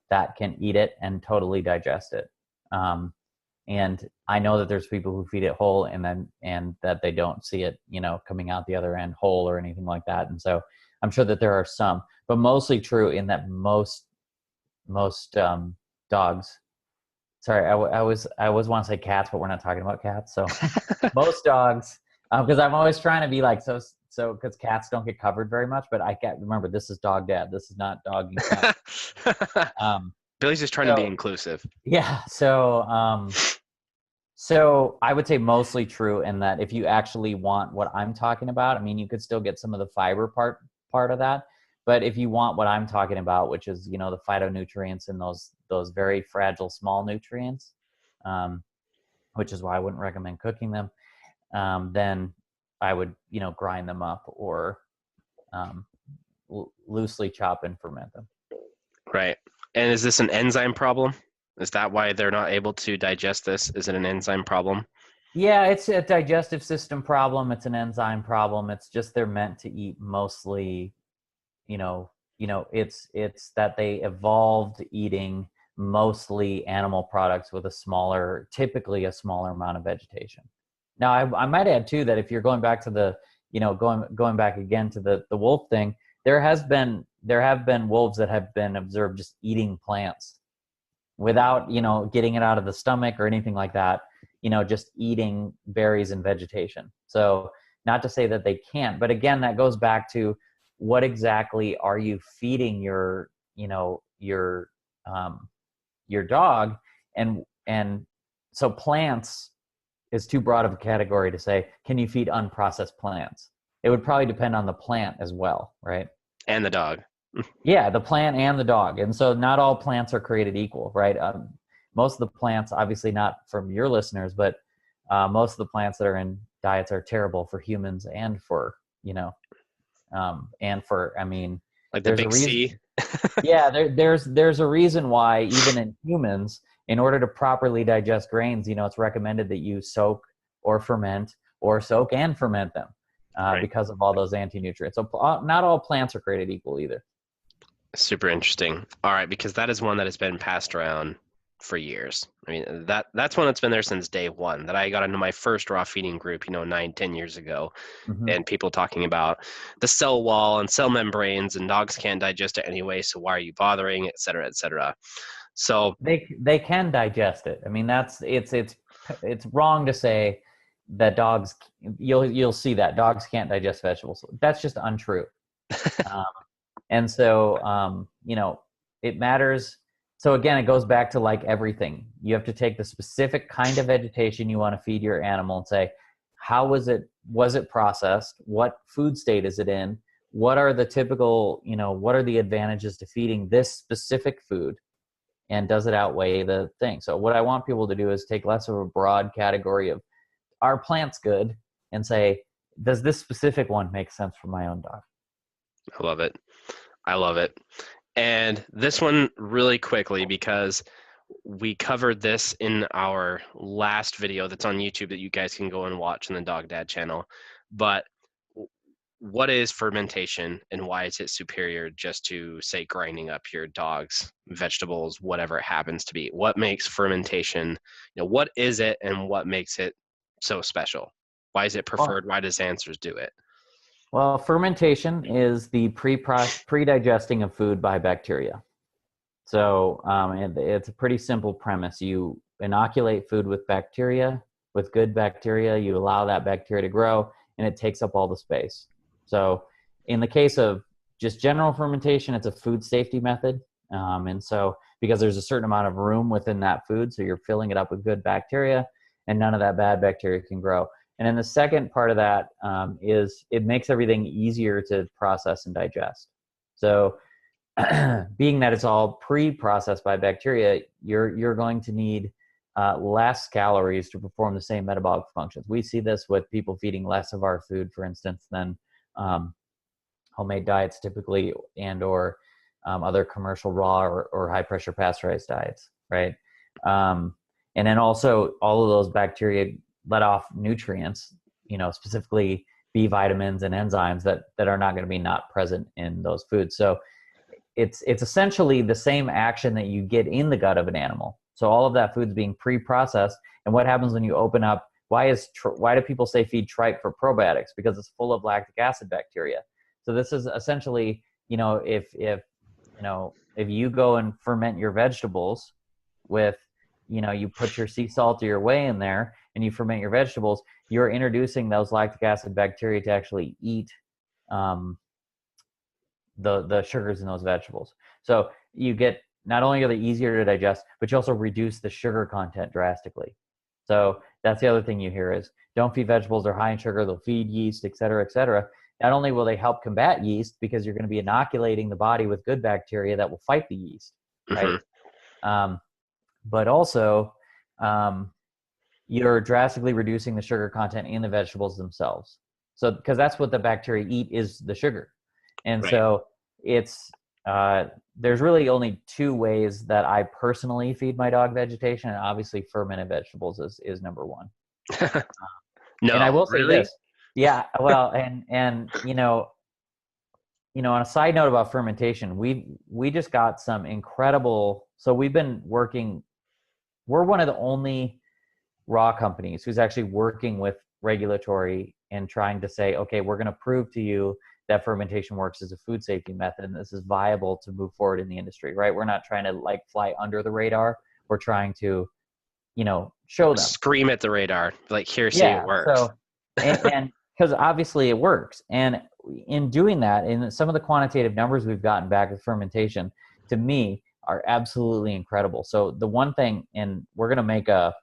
that can eat it and totally digest it. And I know that there's people who feed it whole and that they don't see it, coming out the other end whole or anything like that. And so I'm sure that there are some, but mostly true in that most dogs. Sorry, I always want to say cats, but we're not talking about cats. So most dogs, because I'm always trying to be like so because cats don't get covered very much. But I can't remember. This is dog dad. This is not dog and cat. Billy's just trying to be inclusive. Yeah. So I would say mostly true in that if you actually want what I'm talking about, I mean, you could still get some of the fiber part of that. But if you want what I'm talking about, which is, the phytonutrients and those very fragile small nutrients, which is why I wouldn't recommend cooking them, then I would, grind them up or loosely chop and ferment them. Right. And is this an enzyme problem? Is that why they're not able to digest this? Is it an enzyme problem? Yeah, it's a digestive system problem. It's an enzyme problem. It's just they're meant to eat mostly, it's that they evolved eating mostly animal products with typically a smaller amount of vegetation. Now, I might add too that if you're going back to the, going back again to the wolf thing, there have been wolves that have been observed just eating plants without, getting it out of the stomach or anything like that, just eating berries and vegetation. So not to say that they can't, but again, that goes back to what exactly are you feeding your dog? And so plants is too broad of a category to say, can you feed unprocessed plants? It would probably depend on the plant as well, right? And the dog. Yeah, the plant and the dog. And so not all plants are created equal, right? Most of the plants, obviously not from your listeners, but most of the plants that are in diets are terrible for humans and for, Like the big C? Yeah, there's a reason why even in humans, in order to properly digest grains, it's recommended that you soak or ferment or soak and ferment them Right. because of all those anti-nutrients. So not all plants are created equal either. Super interesting. All right, because that is one that has been passed around for years. I mean, that's one that's been there since day one, that I got into my first raw feeding group, 9-10 years ago. Mm-hmm. And people talking about the cell wall and cell membranes, and dogs can't digest it anyway, so why are you bothering, et cetera, et cetera. So they can digest it. I mean, it's wrong to say that dogs, you'll see that dogs can't digest vegetables. That's just untrue. And so, it matters. So again, it goes back to like everything. You have to take the specific kind of vegetation you want to feed your animal and say, how was it processed? What food state is it in? What are the typical, what are the advantages to feeding this specific food? And does it outweigh the thing? So what I want people to do is take less of a broad category of, are plants good? And say, does this specific one make sense for my own dog? I love it. I love it. And this one really quickly, because we covered this in our last video that's on YouTube that you guys can go and watch in the Dog Dad channel. But what is fermentation and why is it superior just to, say, grinding up your dog's vegetables, whatever it happens to be? What makes fermentation, what is it and what makes it so special? Why is it preferred? Why does Answers do it? Well, fermentation is the pre-digesting of food by bacteria. So it's a pretty simple premise. You inoculate food with bacteria, with good bacteria. You allow that bacteria to grow, and it takes up all the space. So in the case of just general fermentation, it's a food safety method. And so because there's a certain amount of room within that food, so you're filling it up with good bacteria, and none of that bad bacteria can grow. And then the second part of that is it makes everything easier to process and digest. So being that it's all pre-processed by bacteria, you're going to need less calories to perform the same metabolic functions. We see this with people feeding less of our food, for instance, than homemade diets typically, and or other commercial raw or high pressure pasteurized diets, right? And then also all of those bacteria let off nutrients, specifically B vitamins and enzymes that are not going to be not present in those foods. So it's essentially the same action that you get in the gut of an animal. So all of that food's being pre-processed. And what happens when you open up, why do people say feed tripe for probiotics? Because it's full of lactic acid bacteria. So this is essentially, if you go and ferment your vegetables with, you put your sea salt or your whey in there and you ferment your vegetables, you're introducing those lactic acid bacteria to actually eat the sugars in those vegetables. So you get, not only are they easier to digest, but you also reduce the sugar content drastically. So that's the other thing you hear is, don't feed vegetables, they're high in sugar, they'll feed yeast, et cetera, et cetera. Not only will they help combat yeast, because you're going to be inoculating the body with good bacteria that will fight the yeast, right? Mm-hmm. But also, you're drastically reducing the sugar content in the vegetables themselves. So, because that's what the bacteria eat, is the sugar. And right. So it's, there's really only two ways that I personally feed my dog vegetation, and obviously fermented vegetables is number one. No, and I will say really? this. Yeah, well, and on a side note about fermentation, we just got some incredible, so we've been working, we're one of the only raw companies who's actually working with regulatory and trying to say, okay, we're going to prove to you that fermentation works as a food safety method, and this is viable to move forward in the industry, right? We're not trying to fly under the radar. We're trying to, show them. Scream at the radar, here, see, it works. So, and because obviously it works. And in doing that, in some of the quantitative numbers we've gotten back with fermentation, to me, are absolutely incredible. So the one thing, and we're going to make a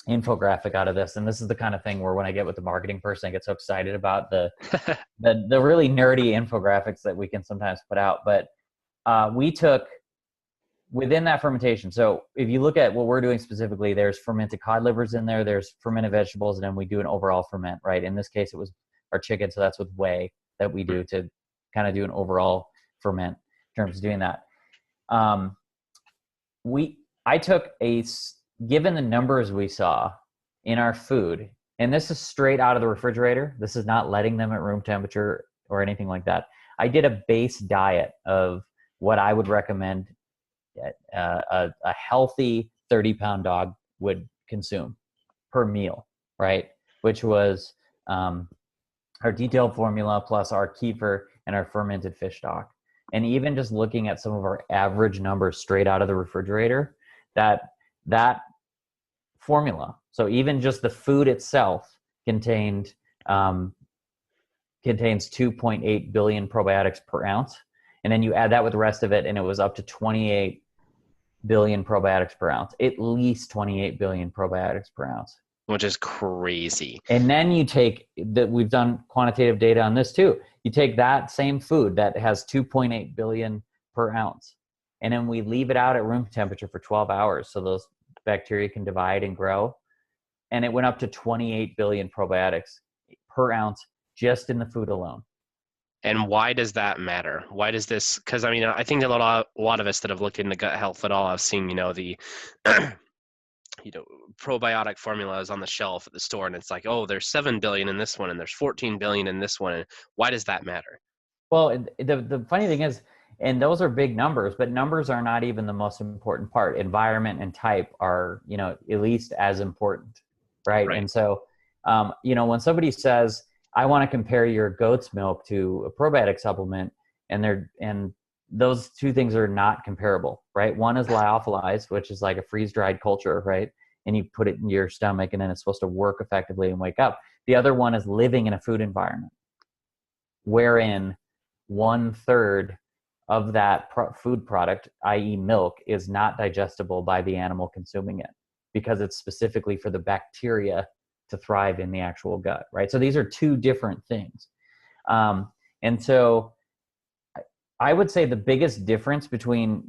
infographic out of this, and this is the kind of thing where when I get with the marketing person, I get so excited about the really nerdy infographics that we can sometimes put out. But we took within that fermentation. So if you look at what we're doing specifically, there's fermented cod livers in there, there's fermented vegetables, and then we do an overall ferment, right? In this case, it was our chicken. So that's with whey that we do to kind of do an overall ferment in terms of doing that. Given the numbers we saw in our food, and this is straight out of the refrigerator, this is not letting them at room temperature or anything like that. I did a base diet of what I would recommend a healthy 30-pound dog would consume per meal, right? Which was our detailed formula plus our kefir and our fermented fish stock. And even just looking at some of our average numbers straight out of the refrigerator, that formula, so even just the food itself contains 2.8 billion probiotics per ounce. And then you add that with the rest of it, and it was up to 28 billion probiotics per ounce, at least 28 billion probiotics per ounce. which is crazy. And then you take that, we've done quantitative data on this too. You take that same food that has 2.8 billion per ounce, and then we leave it out at room temperature for 12 hours so those bacteria can divide and grow. And it went up to 28 billion probiotics per ounce just in the food alone. And why does that matter? Why does this? Because I mean, I think a lot of us that have looked into gut health at all have seen, the probiotic formulas on the shelf at the store, and it's like, oh, there's 7 billion in this one, and there's 14 billion in this one. And why does that matter? Well, the funny thing is, and those are big numbers, but numbers are not even the most important part. Environment and type are, at least as important, right? And so, when somebody says, I want to compare your goat's milk to a probiotic supplement, and those two things are not comparable, right? One is lyophilized, which is like a freeze-dried culture, right? And you put it in your stomach and then it's supposed to work effectively and wake up. The other one is living in a food environment wherein 1/3 of that food product, i.e. milk, is not digestible by the animal consuming it because it's specifically for the bacteria to thrive in the actual gut, right? So these are two different things. And so I would say the biggest difference between,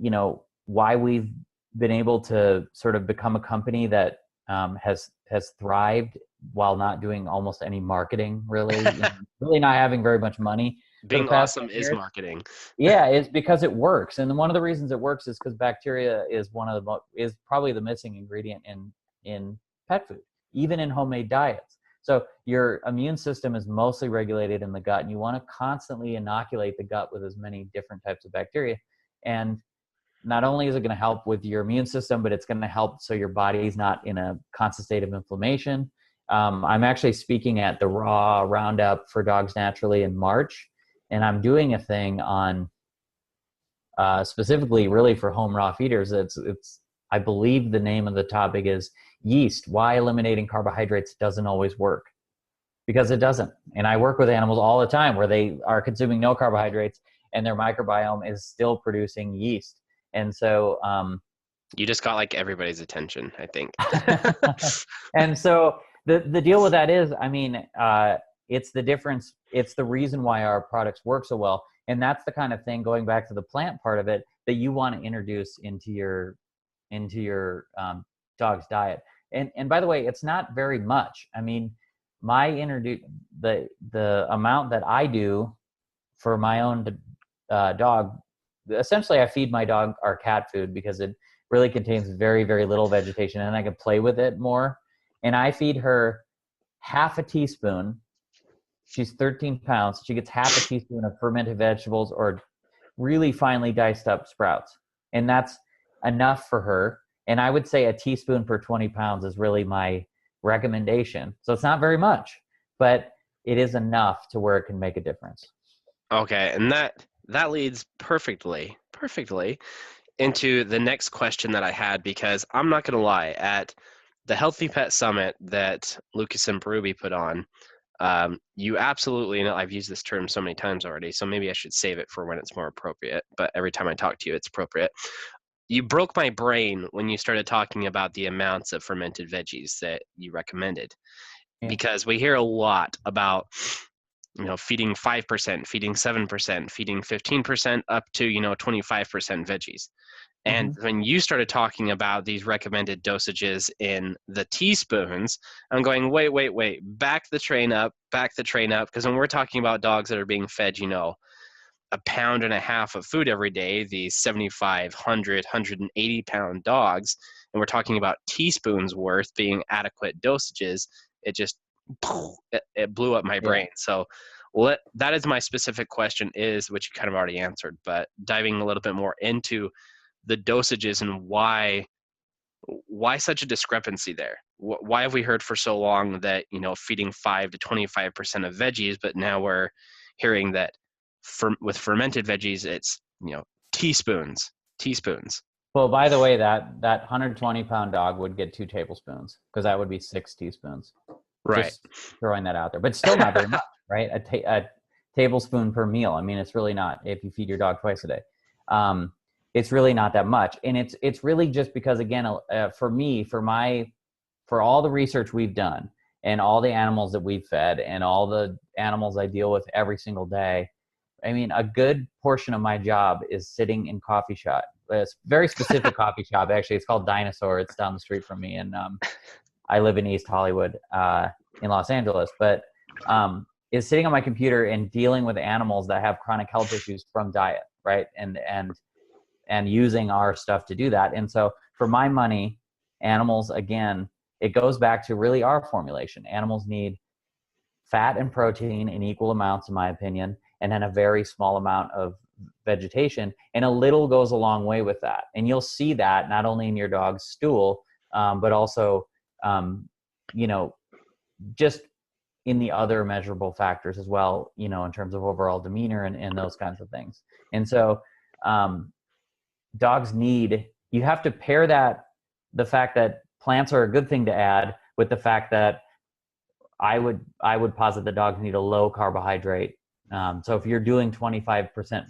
why we've been able to sort of become a company that has thrived while not doing almost any marketing, really, really not having very much money. Being awesome is marketing. Yeah, it's because it works. And one of the reasons it works is because bacteria is is probably the missing ingredient in pet food, even in homemade diets. So your immune system is mostly regulated in the gut, and you want to constantly inoculate the gut with as many different types of bacteria. And not only is it going to help with your immune system, but it's going to help so your body's not in a constant state of inflammation. I'm actually speaking at the Raw Roundup for Dogs Naturally in March, and I'm doing a thing on specifically really for home raw feeders. It's I believe the name of the topic is yeast, why eliminating carbohydrates doesn't always work. Because it doesn't. And I work with animals all the time where they are consuming no carbohydrates and their microbiome is still producing yeast. And so you just got like everybody's attention, I think. And so the deal with that is, it's the difference. It's the reason why our products work so well. And that's the kind of thing, going back to the plant part of it, that you want to introduce into your dog's diet. And by the way, it's not very much. I mean, the amount that I do for my own dog, essentially I feed my dog our cat food because it really contains very, very little vegetation and I can play with it more. And I feed her half a teaspoon. She's 13 pounds. She gets half a teaspoon of fermented vegetables or really finely diced up sprouts. And that's enough for her. And I would say a teaspoon per 20 pounds is really my recommendation. So it's not very much, but it is enough to where it can make a difference. Okay, and that leads perfectly into the next question that I had, because I'm not going to lie, at the Healthy Pet Summit that Lucas and Perubi put on, you absolutely, I've used this term so many times already, so maybe I should save it for when it's more appropriate, but every time I talk to you, it's appropriate. You broke my brain when you started talking about the amounts of fermented veggies that you recommended, because we hear a lot about, feeding 5%, feeding 7%, feeding 15% up to, 25% veggies. And when you started talking about these recommended dosages in the teaspoons, I'm going, wait, back the train up. Because when we're talking about dogs that are being fed, 1.5 pounds of food every day, these 75, 100, 180 pound dogs, and we're talking about teaspoons worth being adequate dosages, it just, it blew up my brain. So that is my specific question, which you kind of already answered, but diving a little bit more into the dosages and why such a discrepancy there? Why have we heard for so long that, feeding 5 to 25% of veggies, but now we're hearing that with fermented veggies, it's, teaspoons. Well, by the way, that 120 pound dog would get 2 tablespoons because that would be 6 teaspoons. Right. Just throwing that out there, but still not very much, right? A tablespoon per meal. I mean, it's really not, if you feed your dog twice a day. It's really not that much. And it's really just because, again, for me, for for all the research we've done and all the animals that we've fed and all the animals I deal with every single day, I mean, a good portion of my job is sitting in coffee shop. It's a very specific coffee shop, actually. It's called Dinosaur. It's down the street from me. And I live in East Hollywood in Los Angeles. But is sitting on my computer and dealing with animals that have chronic health issues from diet, right? And using our stuff to do that. And so for my money, animals, again, it goes back to really our formulation. Animals need fat and protein in equal amounts, in my opinion, and then a very small amount of vegetation. And a little goes a long way with that. And you'll see that not only in your dog's stool, but also, you know, just in the other measurable factors as well, you know, in terms of overall demeanor and those kinds of things. And so dogs need, you have to pair that, the fact that plants are a good thing to add with the fact that I would posit that dogs need a low carbohydrate. So if you're doing 25%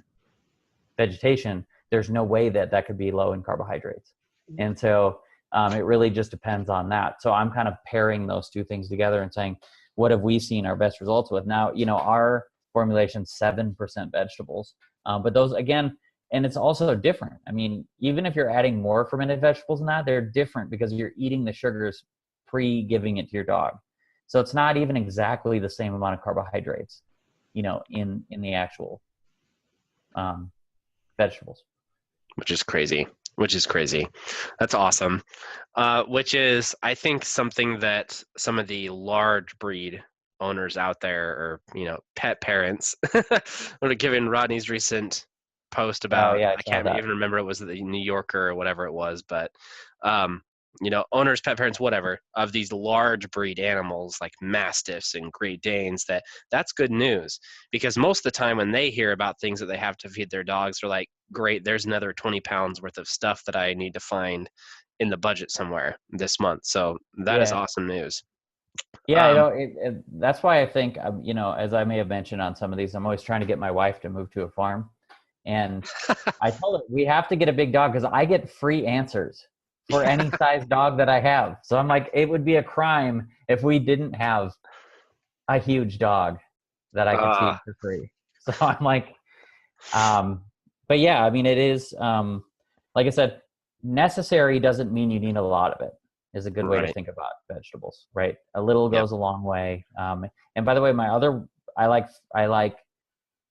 vegetation, there's no way that could be low in carbohydrates. And so it really just depends on that. So I'm kind of pairing those two things together and saying, what have we seen our best results with? Now, you know, our formulation 7% vegetables, but those, again, and it's also different. I mean, even if you're adding more fermented vegetables than that, they're different because you're eating the sugars pre-giving it to your dog. So it's not even exactly the same amount of carbohydrates, you know, in the actual vegetables. Which is crazy. That's awesome. Which is, I think, something that some of the large breed owners out there, or, you know, pet parents, would have given Rodney's recent post about, I can't even remember, it was the New Yorker or whatever it was, but you know, owners, pet parents, whatever, of these large breed animals like Mastiffs and Great Danes, that's good news, because most of the time when they hear about things that they have to feed their dogs, they're like, great, there's another 20 pounds worth of stuff that I need to find in the budget somewhere this month. So that is awesome news. Yeah, you know, that's why I think, you know, as I may have mentioned on some of these, I'm always trying to get my wife to move to a farm. And I told her, we have to get a big dog because I get free answers for any size dog that I have. So I'm like, it would be a crime if we didn't have a huge dog that I could feed for free. So I'm like, but yeah, I mean, it is, like I said, necessary doesn't mean you need a lot of it, is a good way to think about vegetables, right? A little goes a long way. And by the way, I like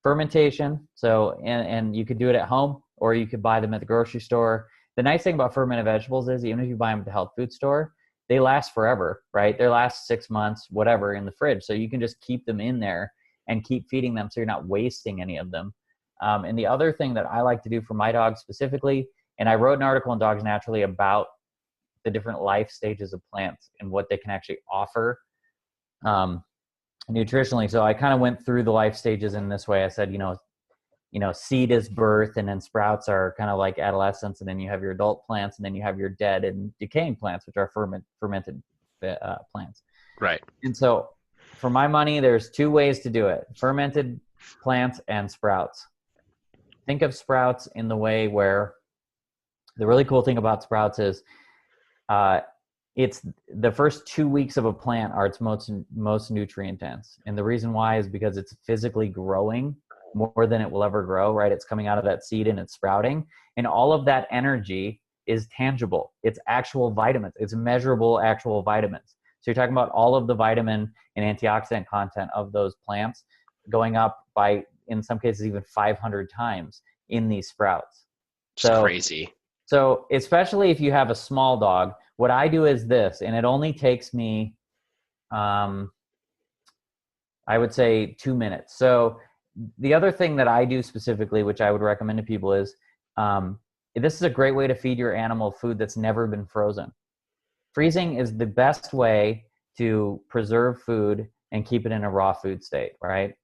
fermentation. So, and you could do it at home, or you could buy them at the grocery store. The nice thing about fermented vegetables is, even if you buy them at the health food store, they last forever, right? They last 6 months, whatever, in the fridge. So you can just keep them in there and keep feeding them, so you're not wasting any of them. And the other thing that I like to do for my dogs specifically, and I wrote an article in Dogs Naturally about the different life stages of plants and what they can actually offer nutritionally. So I kind of went through the life stages in this way. I said, you know, seed is birth, and then sprouts are kind of like adolescence, and then you have your adult plants, and then you have your dead and decaying plants, which are fermented plants. Right. And so for my money, there's 2 ways to do it: fermented plants and sprouts. Think of sprouts in the way where the really cool thing about sprouts is it's the first 2 weeks of a plant are its most nutrient dense. And the reason why is because it's physically growing more than it will ever grow, right? It's coming out of that seed and it's sprouting. And all of that energy is tangible. It's actual vitamins. It's measurable actual vitamins. So you're talking about all of the vitamin and antioxidant content of those plants going up by, in some cases, even 500 times in these sprouts. It's crazy. So especially if you have a small dog, what I do is this, and it only takes me, I would say 2 minutes. So the other thing that I do specifically, which I would recommend to people, is this is a great way to feed your animal food that's never been frozen. Freezing is the best way to preserve food and keep it in a raw food state, right?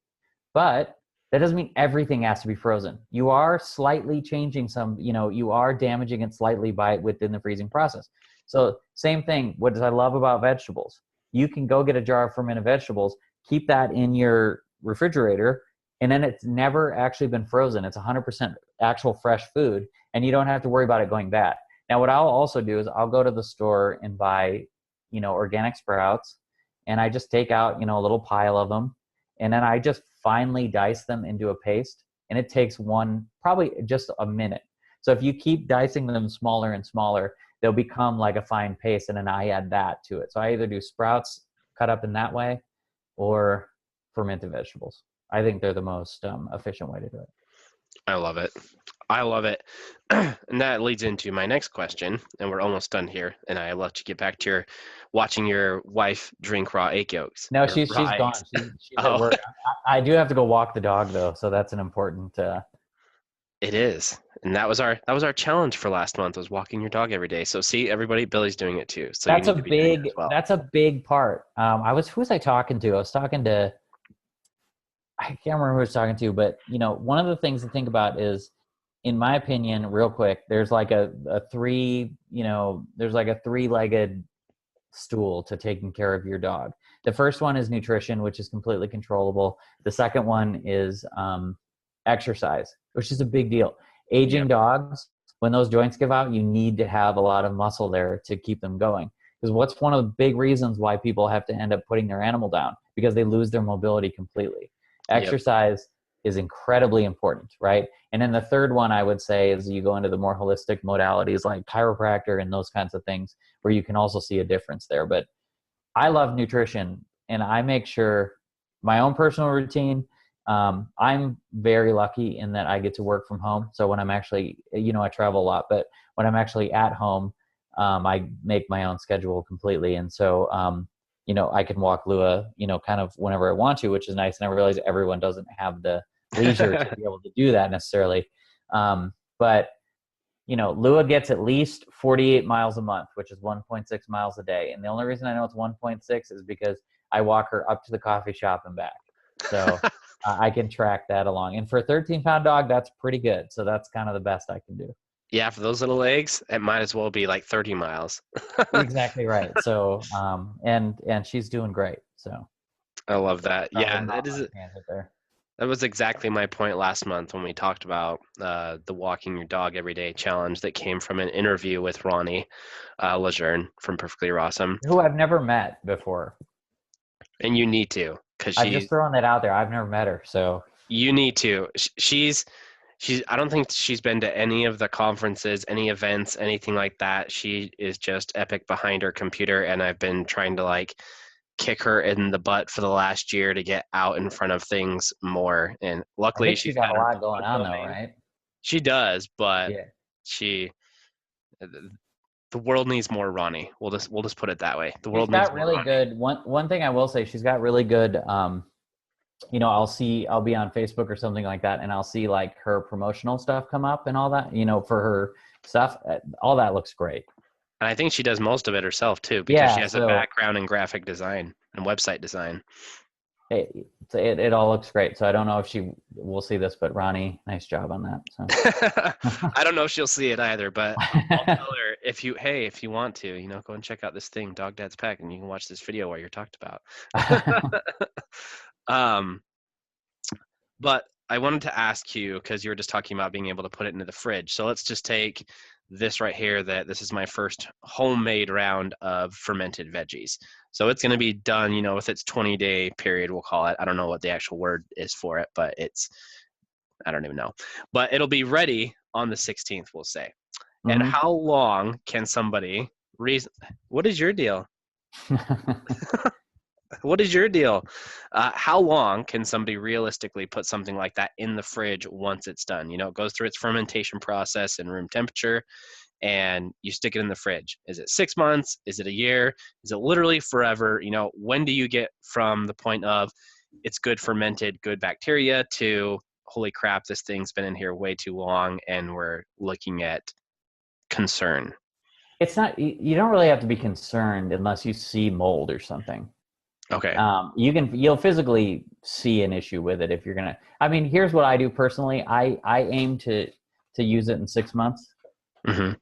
But that doesn't mean everything has to be frozen. You are slightly changing some, you know, you are damaging it slightly within the freezing process. So same thing, what I love about vegetables, you can go get a jar of fermented vegetables, keep that in your refrigerator, and then it's never actually been frozen. It's 100% actual fresh food, and you don't have to worry about it going bad. Now, what I'll also do is I'll go to the store and buy, organic sprouts, and I just take out, a little pile of them, and then I just finely dice them into a paste, and it takes probably just a minute. So if you keep dicing them smaller and smaller, they'll become like a fine paste, and then I add that to it. So I either do sprouts cut up in that way or fermented vegetables. I think they're the most efficient way to do it. I love it. I love it. And that leads into my next question, and we're almost done here. And I let you get back to watching your wife drink raw egg yolks. No, she's gone. She's at work. I do have to go walk the dog though, so that's an important. It is, and that was our challenge for last month, was walking your dog every day. So see, everybody, Billy's doing it too. So that's a big part. Who was I talking to? I was talking to. I can't remember who I was talking to, but one of the things to think about is, in my opinion, real quick, there's like a three-legged stool to taking care of your dog. The first one is nutrition, which is completely controllable. The second one is exercise, which is a big deal. Aging dogs, when those joints give out, you need to have a lot of muscle there to keep them going. Because what's one of the big reasons why people have to end up putting their animal down? Because they lose their mobility completely. Exercise is incredibly important, right? And then the third one I would say is you go into the more holistic modalities like chiropractor and those kinds of things, where you can also see a difference there. But I love nutrition, and I make sure my own personal routine. I'm very lucky in that I get to work from home. So when I'm actually, I travel a lot, but when I'm actually at home, I make my own schedule completely. And so, I can walk Lua, kind of whenever I want to, which is nice. And I realize everyone doesn't have the leisure to be able to do that necessarily. But Lua gets at least 48 miles a month, which is 1.6 miles a day. And the only reason I know it's 1.6 is because I walk her up to the coffee shop and back. So I can track that along. And for a 13-pound dog, that's pretty good. So that's kind of the best I can do. Yeah, for those little legs, it might as well be like 30 miles. Exactly right. So, and she's doing great. So I love that. Yeah, that was exactly my point last month when we talked about the walking your dog every day challenge that came from an interview with Ronnie Lejeune from Perfectly Awesome, who I've never met before. And you need to, because I'm just throwing that out there. I've never met her, so you need to. She's. I don't think she's been to any of the conferences, any events, anything like that. She is just epic behind her computer, and I've been trying to kick her in the butt for the last year to get out in front of things more. And luckily, she's got a lot going on, though, right? She does, but the world needs more Ronnie. We'll just put it that way. The world needs more Ronnie. She's got really good. One thing I will say, she's got really good. I'll be on Facebook or something like that, and I'll see her promotional stuff come up and all that, for her stuff. All that looks great. And I think she does most of it herself too, because she has a background in graphic design and website design. It all looks great. So I don't know if she will see this, but Ronnie, nice job on that. So. I don't know if she'll see it either, but I'll tell her if you want to, go and check out this thing, Dog Dad's Pack, and you can watch this video while you're talked about. But I wanted to ask you, because you were just talking about being able to put it into the fridge. So let's just take this right here, that this is my first homemade round of fermented veggies. So it's going to be done, with its 20-day period, we'll call it. I don't know what the actual word is for it, but I don't even know. But it'll be ready on the 16th, we'll say. Mm-hmm. And how long can somebody what is your deal? What is your deal? How long can somebody realistically put something like that in the fridge once it's done? It goes through its fermentation process in room temperature, and you stick it in the fridge. Is it 6 months? Is it a year? Is it literally forever? When do you get from the point of it's good fermented, good bacteria to holy crap, this thing's been in here way too long and we're looking at concern? It's not, you don't really have to be concerned unless you see mold or something. Okay. You'll physically see an issue with it if you're gonna. Here's what I do personally. I aim to use it in 6 months, mm-hmm.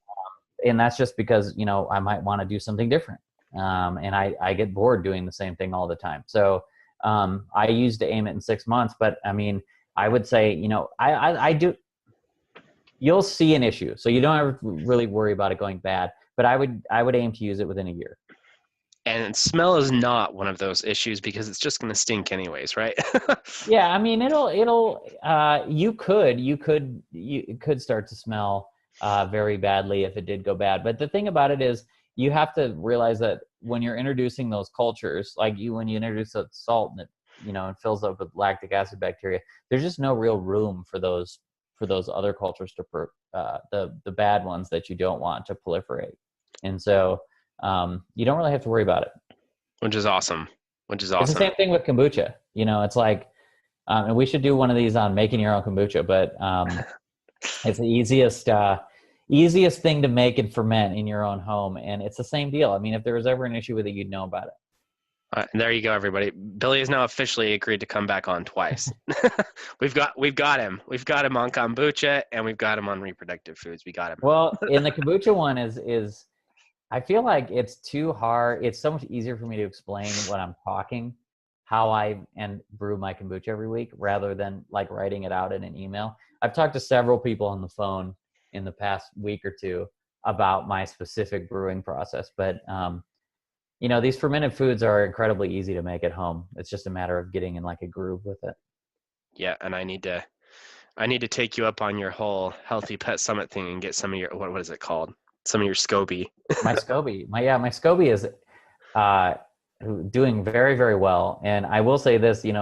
And that's just because I might want to do something different, and I get bored doing the same thing all the time. So I used to aim it in 6 months, but I would say I do. You'll see an issue, so you don't have to really worry about it going bad. But I would aim to use it within a year. Mm-hmm. And smell is not one of those issues because it's just going to stink anyways, right? Yeah, I mean, you could start to smell very badly if it did go bad. But the thing about it is, you have to realize that when you're introducing those cultures, like when you introduce a salt and it, it fills up with lactic acid bacteria, there's just no real room for those other cultures the bad ones that you don't want to proliferate. And so you don't really have to worry about it. Which is awesome. Which is It's the awesome. same thing with kombucha. It's like, and we should do one of these on making your own kombucha, but it's the easiest thing to make and ferment in your own home. And it's the same deal. I mean, if there was ever an issue with it, you'd know about it. And there you go, everybody. Billy has now officially agreed to come back on twice. We've got him. We've got him on kombucha, and we've got him on reproductive foods. We got him. Well, in the kombucha one is I feel like it's too hard. It's so much easier for me to explain when I'm talking how I brew my kombucha every week rather than like writing it out in an email. I've talked to several people on the phone in the past week or two about my specific brewing process, but these fermented foods are incredibly easy to make at home. It's just a matter of getting in like a groove with it. Yeah, and I need to take you up on your whole Healthy Pet Summit thing and get some of your what is it called? Some of your SCOBY. My SCOBY is doing very, very well. And I will say this, to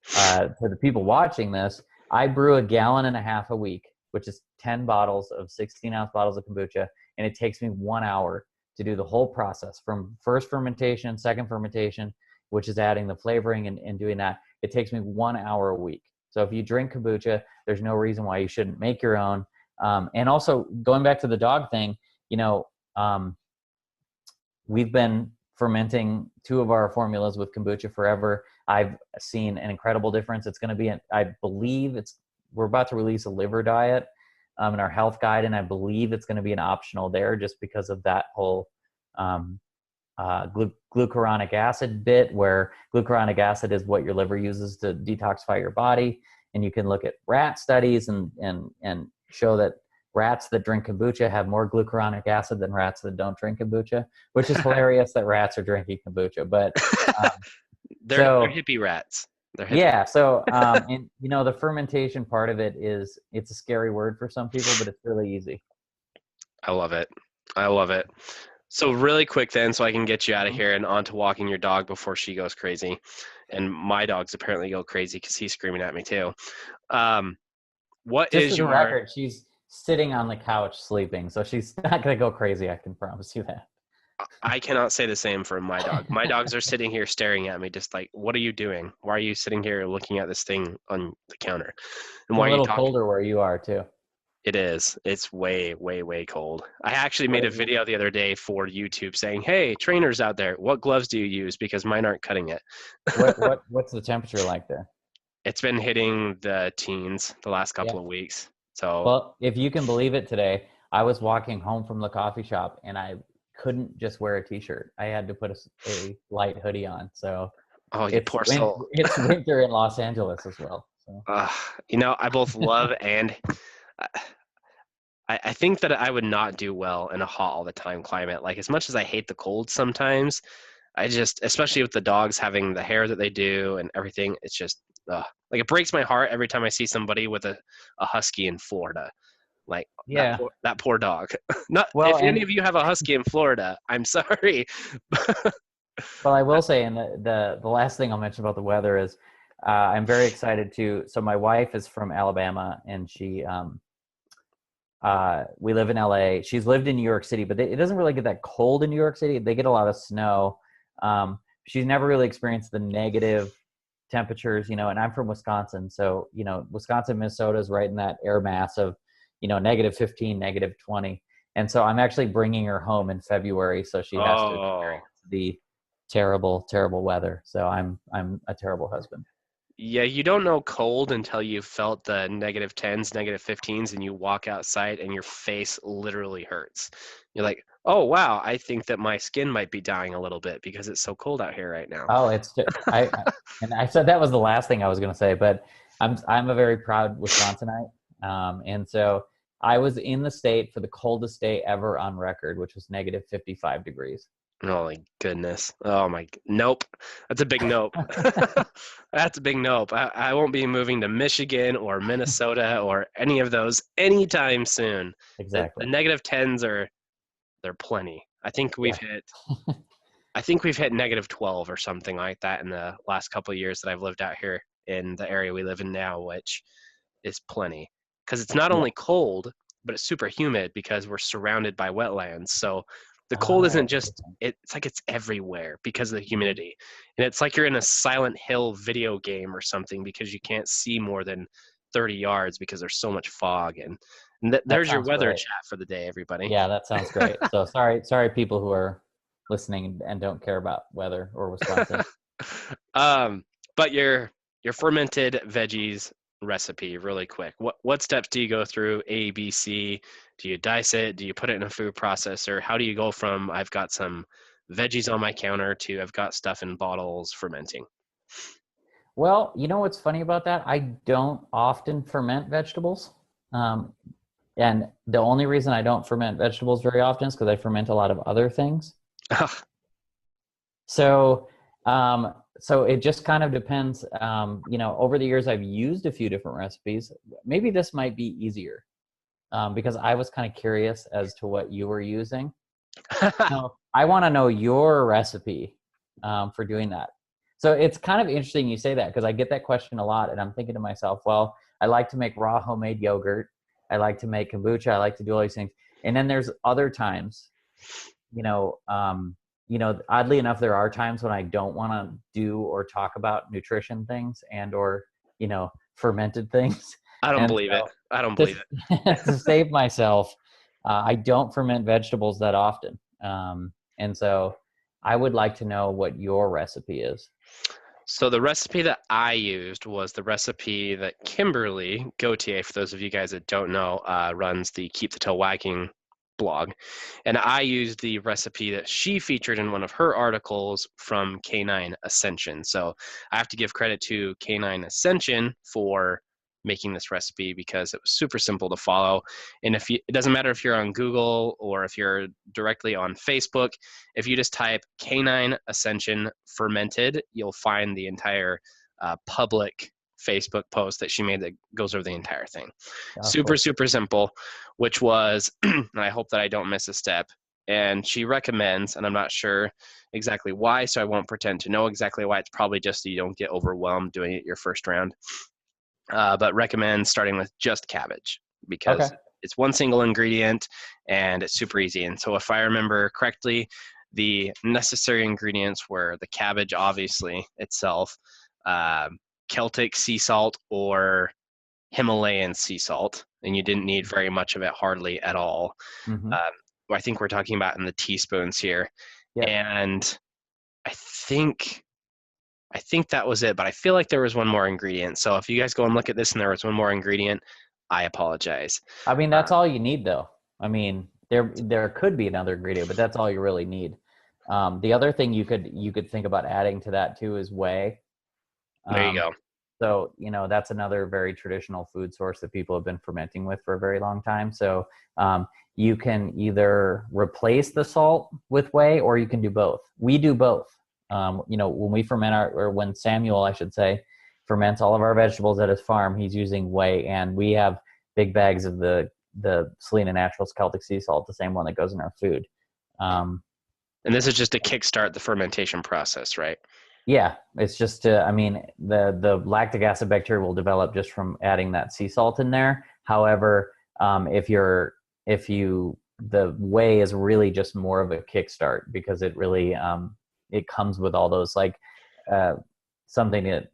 the people watching this, I brew 1.5 gallons a week, which is 10 bottles of 16-ounce bottles of kombucha, and it takes me 1 hour to do the whole process from first fermentation, second fermentation, which is adding the flavoring and doing that. It takes me 1 hour a week. So if you drink kombucha, there's no reason why you shouldn't make your own. And also going back to the dog thing, we've been fermenting 2 of our formulas with kombucha forever. I've seen an incredible difference. It's going to be, we're about to release a liver diet in our health guide, and I believe it's going to be an optional there just because of that whole glucuronic acid bit, where glucuronic acid is what your liver uses to detoxify your body. And you can look at rat studies and show that rats that drink kombucha have more glucuronic acid than rats that don't drink kombucha, which is hilarious that rats are drinking kombucha. But they're hippie rats. They're hippie. Yeah. So, and the fermentation part of it it's a scary word for some people, but it's really easy. I love it. So really quick then, so I can get you out of here and on to walking your dog before she goes crazy. And my dogs apparently go crazy because he's screaming at me too. What Just is for the your record, she's sitting on the couch sleeping, so she's not going to go crazy. I can promise you that. I cannot say the same for my dog. My dogs are sitting here staring at me just like, what are you doing? Why are you sitting here looking at this thing on the counter? And why It's a are you little talking? colder where you are too. It is. It's way, way, way cold. I actually made a video the other day for YouTube saying, hey, trainers out there, what gloves do you use? Because mine aren't cutting it. What's the temperature like there? It's been hitting the teens the last couple of weeks. So, well, if you can believe it, today I was walking home from the coffee shop and I couldn't just wear a t-shirt. I had to put a light hoodie on. So you poor soul. It's winter in Los Angeles as well. So. I both love and I think that I would not do well in a hot all the time climate. Like as much as I hate the cold sometimes, I just, especially with the dogs having the hair that they do and everything, it's just like it breaks my heart every time I see somebody with a husky in Florida. Like that poor dog. If any of you have a husky in Florida, I'm sorry. Well, I will say, and the last thing I'll mention about the weather is I'm very excited so my wife is from Alabama and she we live in LA. She's lived in New York City, but it doesn't really get that cold in New York City. They get a lot of snow. She's never really experienced the negative temperatures, and I'm from Wisconsin. So, Wisconsin, Minnesota is right in that air mass of, -15, -20. And so I'm actually bringing her home in February. So she has to experience the terrible, terrible weather. So I'm a terrible husband. Yeah, you don't know cold until you felt the -10s, -15s, and you walk outside and your face literally hurts. You're like, oh, wow, I think that my skin might be dying a little bit because it's so cold out here right now. Oh, and I said that was the last thing I was going to say, but I'm a very proud Wisconsinite. And so I was in the state for the coldest day ever on record, which was -55 degrees. Oh my goodness. Oh my, nope. That's a big nope. That's a big nope. I won't be moving to Michigan or Minnesota or any of those anytime soon. The Exactly. negative tens they're plenty. Yeah. I think we've hit negative 12 or something like that in the last couple of years that I've lived out here in the area we live in now, which is plenty. Because it's not Yeah. only cold, but it's super humid because we're surrounded by wetlands. So the cold isn't Oh, just, interesting. it's like it's everywhere because of the Mhm. humidity. And it's like you're in a Silent Hill video game or something because you can't see more than 30 yards because there's so much fog. And That there's your sounds weather great. chat for the day, everybody. Yeah, that sounds great. So sorry, people who are listening and don't care about weather or Wisconsin. um, but your fermented veggies recipe, really quick. What steps do you go through? A, B, C. Do you dice it? Do you put it in a food processor? How do you go from I've got some veggies on my counter to I've got stuff in bottles fermenting? Well, you know what's funny about that? I don't often ferment vegetables. Um, and the only reason I don't ferment vegetables very often is because I ferment a lot of other things. So, so it just kind of depends. Over the years, I've used a few different recipes. Maybe this might be easier because I was kind of curious as to what you were using. No, I want to know your recipe for doing that. So it's kind of interesting you say that because I get that question a lot, and I'm thinking to myself, well, I like to make raw homemade yogurt. I like to make kombucha. I like to do all these things. And then there's other times, you know, oddly enough, there are times when I don't want to do or talk about nutrition things and or fermented things. I don't And believe it. so I don't believe just it. to save myself, I don't ferment vegetables that often. And so I would like to know what your recipe is. So the recipe that I used was the recipe that Kimberly Gauthier, for those of you guys that don't know, runs the Keep the Tail Wagging blog. And I used the recipe that she featured in one of her articles from Canine Ascension. So I have to give credit to Canine Ascension for making this recipe because it was super simple to follow. And it doesn't matter if you're on Google or if you're directly on Facebook, if you just type Canine Ascension Fermented, you'll find the entire public Facebook post that she made that goes over the entire thing. Oh, Super, cool. super simple, which was, and I hope that I don't miss a step. And she recommends, and I'm not sure exactly why, so I won't pretend to know exactly why. It's probably just so you don't get overwhelmed doing it your first round. But recommend starting with just cabbage Okay. because it's one single ingredient and it's super easy. And so if I remember correctly, the necessary ingredients were the cabbage, obviously, itself, uh, Celtic sea salt or Himalayan sea salt, and you didn't need very much of it, hardly at all. Mm-hmm. Um, I think we're talking about in the teaspoons here. Yep. And I think that was it, but I feel like there was one more ingredient. So if you guys go and look at this and there was one more ingredient, I apologize. I mean, Uh, that's all you need, though. I mean, there could be another ingredient, but that's all you really need. The other thing you could think about adding to that too is whey. there you Um, go. so that's another very traditional food source that people have been fermenting with for a very long time. So you can either replace the salt with whey, or you can do both. We do both. When we ferment or when Samuel, I should say, ferments all of our vegetables at his farm, he's using whey, and we have big bags of the Selena Naturals Celtic sea salt, the same one that goes in our food. Um, And this is just to kickstart the fermentation process, right? Yeah, it's just I mean, the lactic acid bacteria will develop just from adding that sea salt in there. However, if you the whey is really just more of a kickstart because it really it comes with all those like uh, something to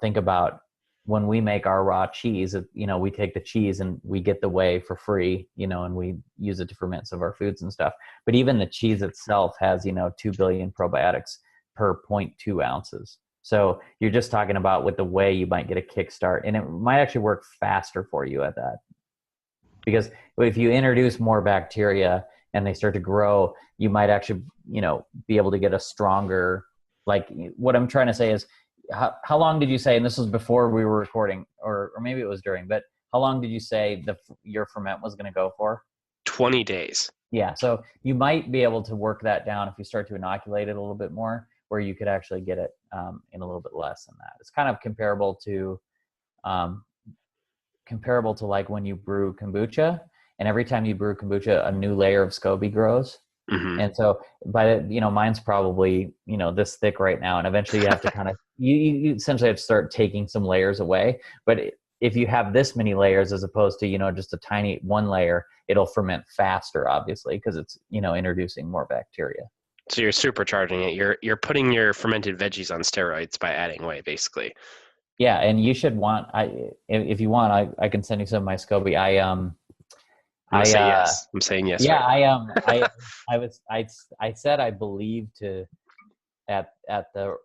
think about when we make our raw cheese. We take the cheese and we get the whey for free, and we use it to ferment some of our foods and stuff. But even the cheese itself has 2 billion probiotics per 0.2 ounces. So you're just talking about with the whey, you might get a kickstart, and it might actually work faster for you at that. Because if you introduce more bacteria and they start to grow, you might actually, be able to get a stronger, like what I'm trying to say is, how long did you say, and this was before we were recording, or maybe it was during, but how long did you say your ferment was going to go for? 20 days. Yeah, so you might be able to work that down if you start to inoculate it a little bit more, where you could actually get it in a little bit less than that. It's kind of um, comparable to like when you brew kombucha, and every time you brew kombucha, a new layer of SCOBY grows. Hmm. And so mine's probably, this thick right now. And eventually you have to kind of, you essentially have to start taking some layers away. But if you have this many layers, as opposed to, just a tiny one layer, it'll ferment faster, obviously, because it's, introducing more bacteria. So you're supercharging it. You're putting your fermented veggies on steroids by adding whey, basically. Yeah. And you should if you want, I can send you some of my SCOBY. I'm gonna I, say yes. I'm saying yes yeah, right I said, I believe at the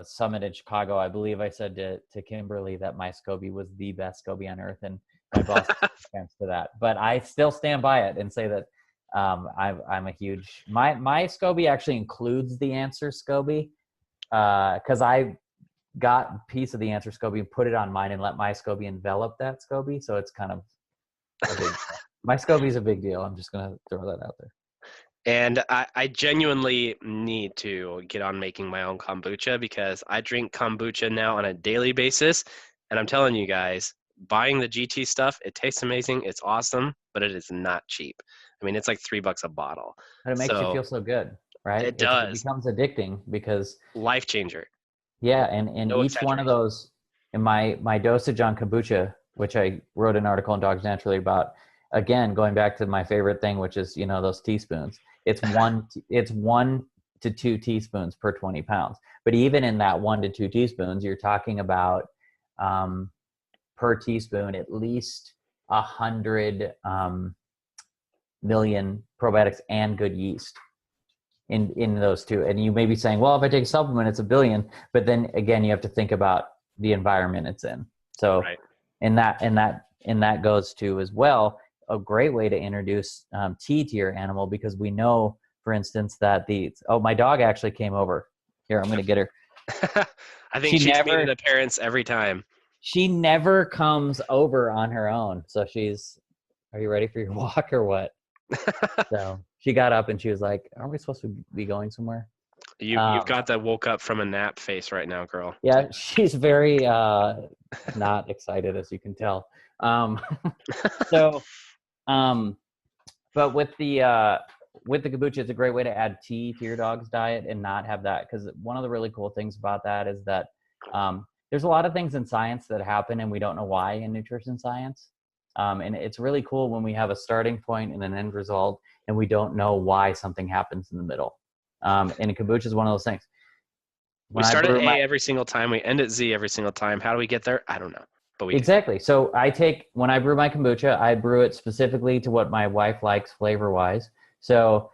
summit in Chicago, I believe I said to Kimberly that my SCOBY was the best SCOBY on earth, and my boss took offense to that. But I still stand by it and say that I'm a huge my SCOBY actually includes the Answer SCOBY, because I got a piece of the Answer SCOBY and put it on mine and let my SCOBY envelop that SCOBY. So it's kind of a big deal. My SCOBY is a big deal. I'm just gonna throw that out there. And I genuinely need to get on making my own kombucha, because I drink kombucha now on a daily basis. And I'm telling you guys, buying the GT stuff, it tastes amazing. It's awesome, but it is not cheap. I mean, it's like $3 a bottle. But it makes you So feel so good, right? it It does. becomes addicting because Life changer. yeah, and No each one of exaggeration. those in my dosage on kombucha, which I wrote an article in Dogs Naturally about, again, going back to my favorite thing, which is, those teaspoons. It's 1 to 2 teaspoons per 20 pounds. But even in that 1 to 2 teaspoons, you're talking about per teaspoon at least 100 million probiotics and good yeast in those two. And you may be saying, well, if I take a supplement, it's a billion. But then again, you have to think about the environment it's in. So Right. and that goes to as well a great way to introduce tea to your animal, because we know, for instance, that my dog actually came over here. I'm going to get her. I think she's made an appearance every time. She never comes over on her own. So are you ready for your walk or what? So she got up and she was like, aren't we supposed to be going somewhere? You've got that woke up from a nap face right now, girl. Yeah, she's very not excited, as you can tell. So, but with the kombucha, it's a great way to add tea to your dog's diet and not have that, because one of the really cool things about that is that there's a lot of things in science that happen and we don't know why in nutrition science. And it's really cool when we have a starting point and an end result and we don't know why something happens in the middle. And kombucha is one of those things. We start at A every single time. We end at Z every single time. How do we get there? I don't know. But we exactly. So when I brew my kombucha, I brew it specifically to what my wife likes flavor-wise. So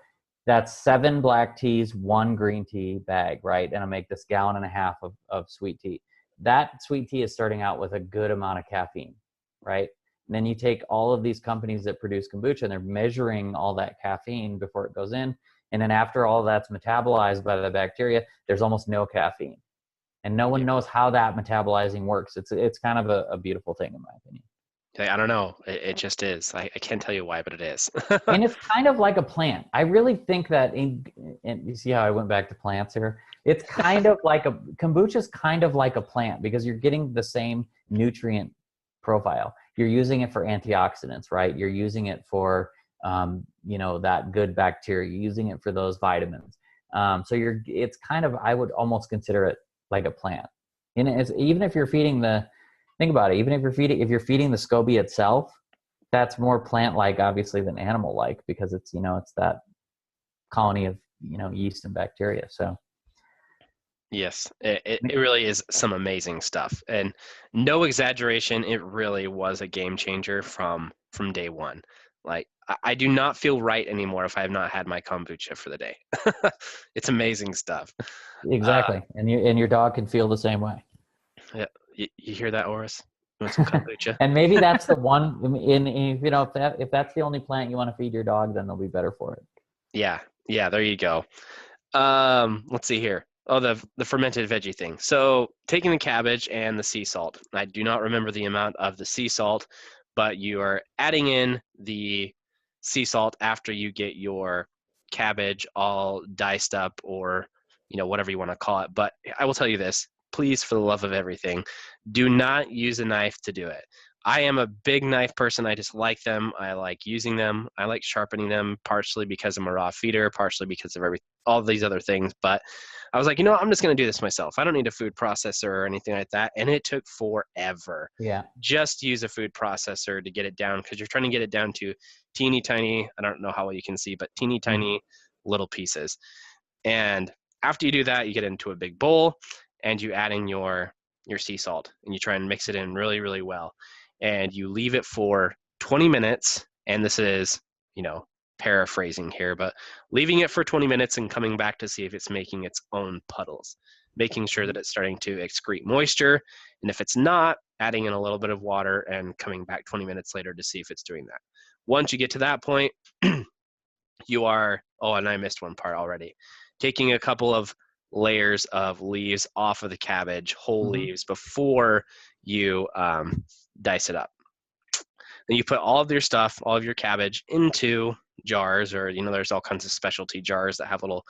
that's 7 black teas, 1 green tea bag, right? And I make this 1.5 gallons of sweet tea. That sweet tea is starting out with a good amount of caffeine, right? And then you take all of these companies that produce kombucha and they're measuring all that caffeine before it goes in. And then after all that's metabolized by the bacteria, there's almost no caffeine. And no one knows how that metabolizing works. It's kind of a beautiful thing, in my opinion. I don't know. It just is. I can't tell you why, but it is. And it's kind of like a plant. I really think that and you see how I went back to plants here? It's kind of like kombucha is kind of like a plant, because you're getting the same nutrient profile. You're using it for antioxidants, right? You're using it for, that good bacteria. You're using it for those vitamins. So it's kind of, I would almost consider it like a plant. And even if you're feeding think about it, even if you're feeding the SCOBY itself, that's more plant-like, obviously, than animal-like, because it's that colony of yeast and bacteria. So yes, it really is some amazing stuff, and no exaggeration, it really was a game changer from day one. Like, I do not feel right anymore if I have not had my kombucha for the day. It's amazing stuff. exactly, and your dog can feel the same way. Yeah, you hear that, Oris? You want some kombucha? And maybe that's the one. If that's the only plant you want to feed your dog, then they'll be better for it. Yeah, there you go. Let's see here. Oh, the fermented veggie thing. So taking the cabbage and the sea salt. I do not remember the amount of the sea salt, but you are adding in the sea salt after you get your cabbage all diced up, or whatever you want to call it. But I will tell you this, please, for the love of everything, do not use a knife to do it. I am a big knife person. I just like them. I like using them. I like sharpening them, partially because I'm a raw feeder, partially because of all these other things. But I was like, I'm just going to do this myself. I don't need a food processor or anything like that. And it took forever. Yeah. Just use a food processor to get it down, because you're trying to get it down to teeny tiny, I don't know how well you can see, but teeny tiny little pieces. And after you do that, you get into a big bowl and you add in your sea salt, and you try and mix it in really, really well. And you leave it for 20 minutes. And this is, paraphrasing here, but leaving it for 20 minutes and coming back to see if it's making its own puddles, making sure that it's starting to excrete moisture. And if it's not, adding in a little bit of water and coming back 20 minutes later to see if it's doing that. Once you get to that point, you are, and I missed one part already, taking a couple of layers of leaves off of the cabbage, whole leaves, before you dice it up. Then you put all of your stuff, all of your cabbage, into jars, or there's all kinds of specialty jars that have little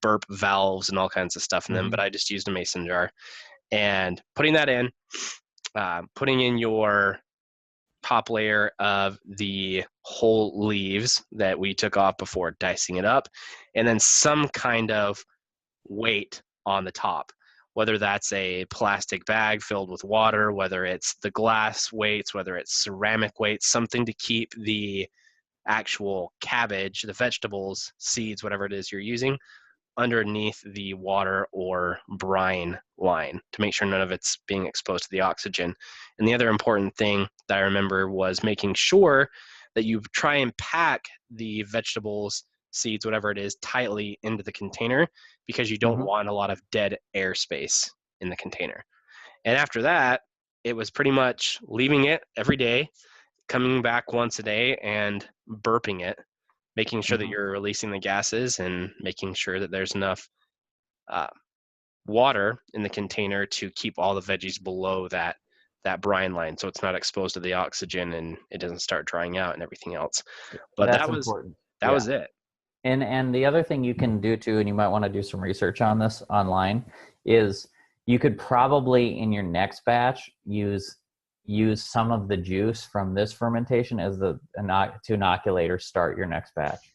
burp valves and all kinds of stuff in them, but I just used a mason jar. And putting that in, putting in your top layer of the whole leaves that we took off before dicing it up, and then some kind of weight on the top, whether that's a plastic bag filled with water, whether it's the glass weights, whether it's ceramic weights, something to keep the actual cabbage, the vegetables, seeds, whatever it is you're using, underneath the water or brine line, to make sure none of it's being exposed to the oxygen. And the other important thing that I remember was making sure that you try and pack the vegetables, seeds, whatever it is, tightly into the container, because you don't want a lot of dead airspace in the container. And after that, it was pretty much leaving it every day, coming back once a day and burping it, making sure that you're releasing the gases and making sure that there's enough water in the container to keep all the veggies below that brine line, so it's not exposed to the oxygen and it doesn't start drying out and everything else. But that's important. That was it. And the other thing you can do too, and you might want to do some research on this online, is you could probably in your next batch use some of the juice from this fermentation as to inoculate or start your next batch.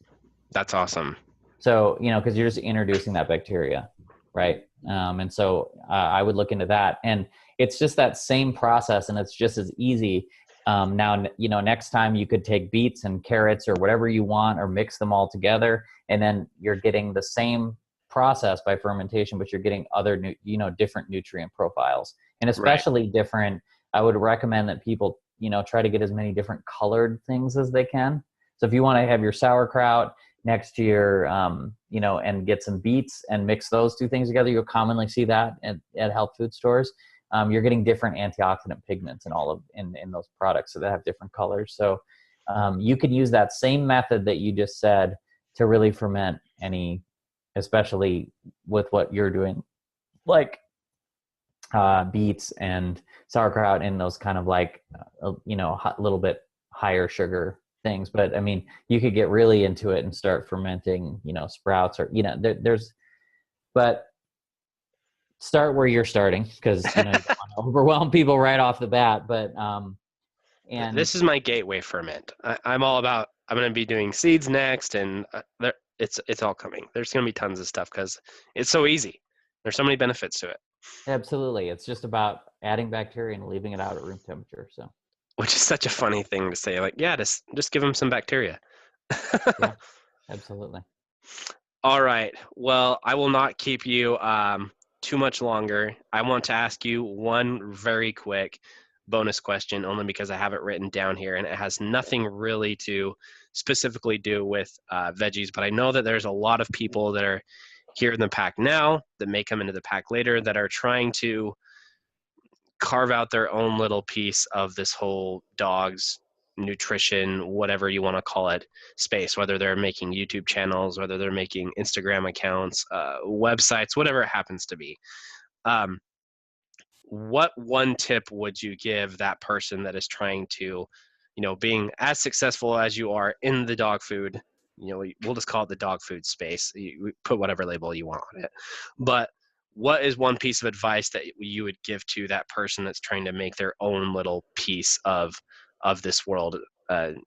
That's awesome. So, because you're just introducing that bacteria, right? And so I would look into that. And it's just that same process, and it's just as easy. Now, next time you could take beets and carrots or whatever you want, or mix them all together, and then you're getting the same process by fermentation, but you're getting other, different nutrient profiles, and especially different. I would recommend that people, try to get as many different colored things as they can. So if you want to have your sauerkraut next to your, and get some beets and mix those two things together, you'll commonly see that at health food stores. You're getting different antioxidant pigments in those products, so they have different colors. So you can use that same method that you just said to really ferment any, especially with what you're doing, like beets and sauerkraut and those kind of like, a little bit higher sugar things. But I mean, you could get really into it and start fermenting, sprouts, or, but start where you're starting, because you don't want to overwhelm people right off the bat. But and this is my gateway ferment. I'm all about, I'm going to be doing seeds next, and it's all coming. There's going to be tons of stuff because it's so easy. There's so many benefits to it. Absolutely. It's just about adding bacteria and leaving it out at room temperature. So, which is such a funny thing to say, like, yeah, just give them some bacteria. Yeah, absolutely. All right. Well, I will not keep you too much longer. I want to ask you one very quick bonus question, only because I have it written down here, and it has nothing really to specifically do with veggies, but I know that there's a lot of people that are here in the pack now that may come into the pack later that are trying to carve out their own little piece of this whole dog's nutrition, whatever you want to call it, space, whether they're making YouTube channels, whether they're making Instagram accounts, websites, whatever it happens to be. What one tip would you give that person that is trying to being as successful as you are in the dog food, we'll just call it the dog food space. You put whatever label you want on it. But what is one piece of advice that you would give to that person that's trying to make their own little piece of this world?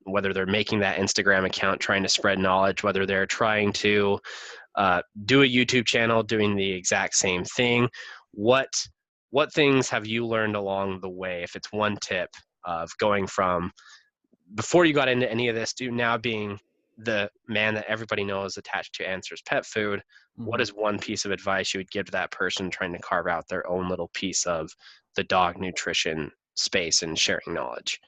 Whether they're making that Instagram account, trying to spread knowledge, whether they're trying to do a YouTube channel, doing the exact same thing. What things have you learned along the way? If it's one tip of going from before you got into any of this to now being the man that everybody knows attached to Answers Pet Food, what is one piece of advice you would give to that person trying to carve out their own little piece of the dog nutrition space and sharing knowledge?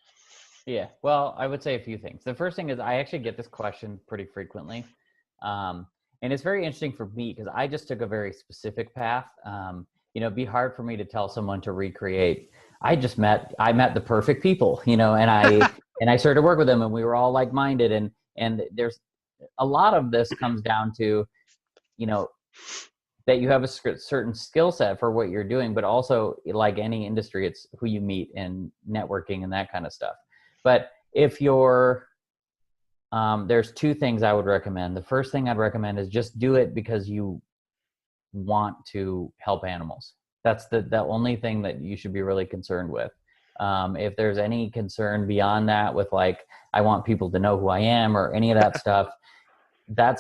Yeah, well, I would say a few things. The first thing is I actually get this question pretty frequently. And it's very interesting for me because I just took a very specific path. It'd be hard for me to tell someone to recreate. I met the perfect people, and I started to work with them, and we were all like-minded. And there's a lot of this comes down to, that you have a certain skill set for what you're doing, but also like any industry, it's who you meet and networking and that kind of stuff. But if there's two things I would recommend. The first thing I'd recommend is just do it because you want to help animals. That's the only thing that you should be really concerned with. If there's any concern beyond that with like, I want people to know who I am or any of that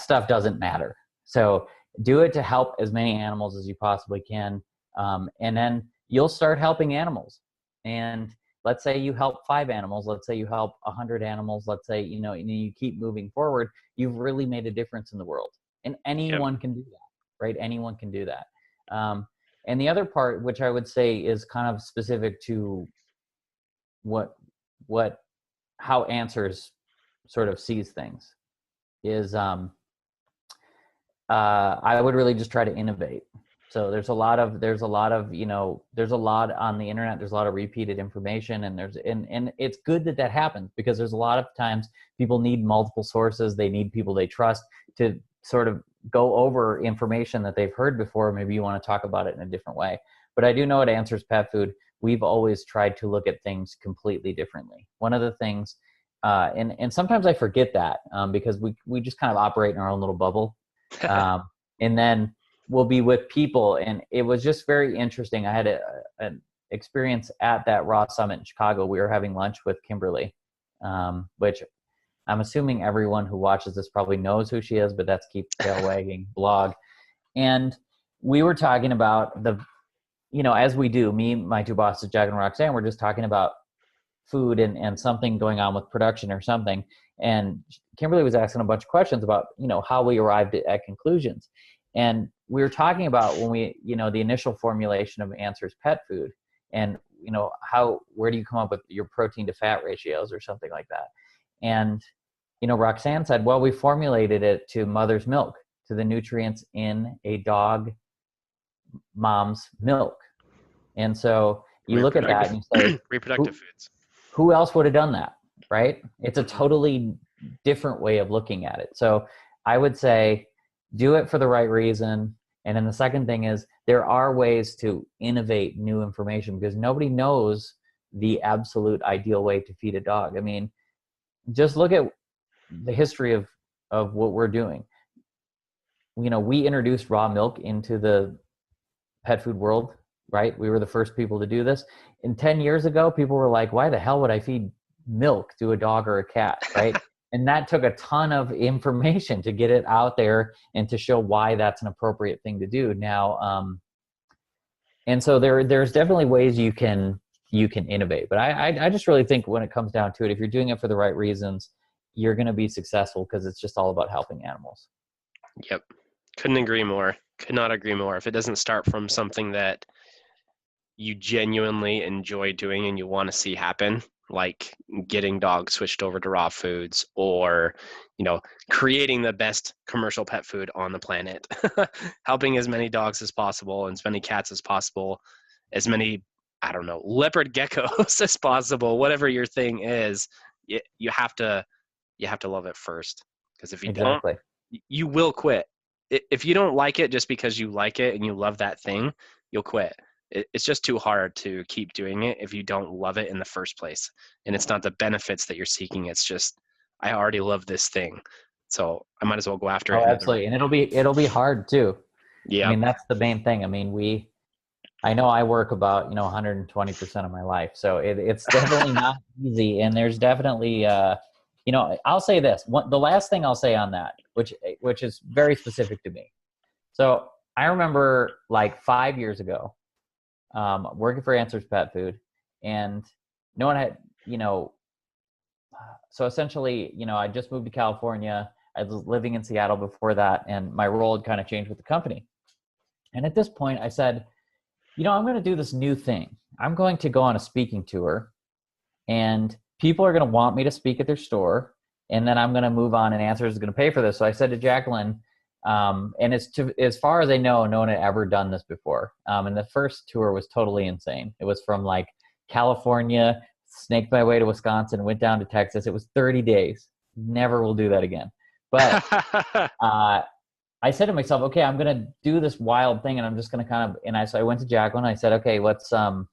stuff doesn't matter. So do it to help as many animals as you possibly can. And then you'll start helping animals. And let's say you help 5 animals, let's say you help 100 animals, let's say, and you keep moving forward, you've really made a difference in the world. And anyone can do that, right? Anyone can do that. And the other part, which I would say is kind of specific to how Answers sort of sees things, is I would really just try to innovate. So there's a lot on the internet, there's a lot of repeated information, and it's good that happens because there's a lot of times people need multiple sources. They need people they trust to sort of go over information that they've heard before. Maybe you want to talk about it in a different way. But I do know at Answers Pet Food, we've always tried to look at things completely differently. One of the things, and sometimes I forget that because we just kind of operate in our own little bubble. And then we'll be with people, and it was just very interesting. I had an experience at that Raw Summit in Chicago. We were having lunch with Kimberly, which I'm assuming everyone who watches this probably knows who she is, but that's Keep the Tail Wagging blog. And we were talking about as we do, me, my 2 bosses, Jack and Roxanne, we're just talking about food and something going on with production or something. And Kimberly was asking a bunch of questions about, how we arrived at conclusions. And we were talking about when the initial formulation of Answers Pet Food and, where do you come up with your protein to fat ratios or something like that. And, Roxanne said, well, we formulated it to mother's milk, to the nutrients in a dog mom's milk. And so you look at that and you say, Reproductive Foods. Who else would have done that, right? It's a totally different way of looking at it. So I would say do it for the right reason. And then the second thing is there are ways to innovate new information because nobody knows the absolute ideal way to feed a dog. I mean, just look at the history of what we're doing. We introduced raw milk into the pet food world, right? We were the first people to do this. And 10 years ago, people were like, why the hell would I feed milk to a dog or a cat, right? And that took a ton of information to get it out there and to show why that's an appropriate thing to do now. And so there's definitely ways you can innovate. But I just really think when it comes down to it, if you're doing it for the right reasons, you're going to be successful because it's just all about helping animals. Yep. Couldn't agree more. Could not agree more. If it doesn't start from something that you genuinely enjoy doing and you want to see happen, like getting dogs switched over to raw foods or, creating the best commercial pet food on the planet, helping as many dogs as possible and as many cats as possible, as many, leopard geckos as possible, whatever your thing is, you have to love it first. Because if you don't, you will quit. If you don't like it just because you like it and you love that thing, you'll quit. it's just too hard to keep doing it if you don't love it in the first place. And it's not the benefits that you're seeking. It's just, I already love this thing, so I might as well go after it. Oh, absolutely. And it'll be hard too. I Yeah. mean, that's the main thing. I mean, I know I work about, 120% of my life. So it's definitely not easy. And there's definitely, I'll say this, the last thing I'll say on that, which is very specific to me. So I remember like 5 years ago, working for Answers Pet Food, and no one had, so essentially, I just moved to California. I was living in Seattle before that, and my role had kind of changed with the company. And at this point I said, I'm going to do this new thing. I'm going to go on a speaking tour, and people are going to want me to speak at their store, and then I'm going to move on, and Answers is going to pay for this. So I said to Jacqueline, and as far as I know, no one had ever done this before. And the first tour was totally insane. It was from like California, snaked my way to Wisconsin, went down to Texas. It was 30 days. Never will do that again. But I said to myself, okay, I'm going to do this wild thing, and I'm just going to so I went to Jacqueline. I said, okay, let's, I'm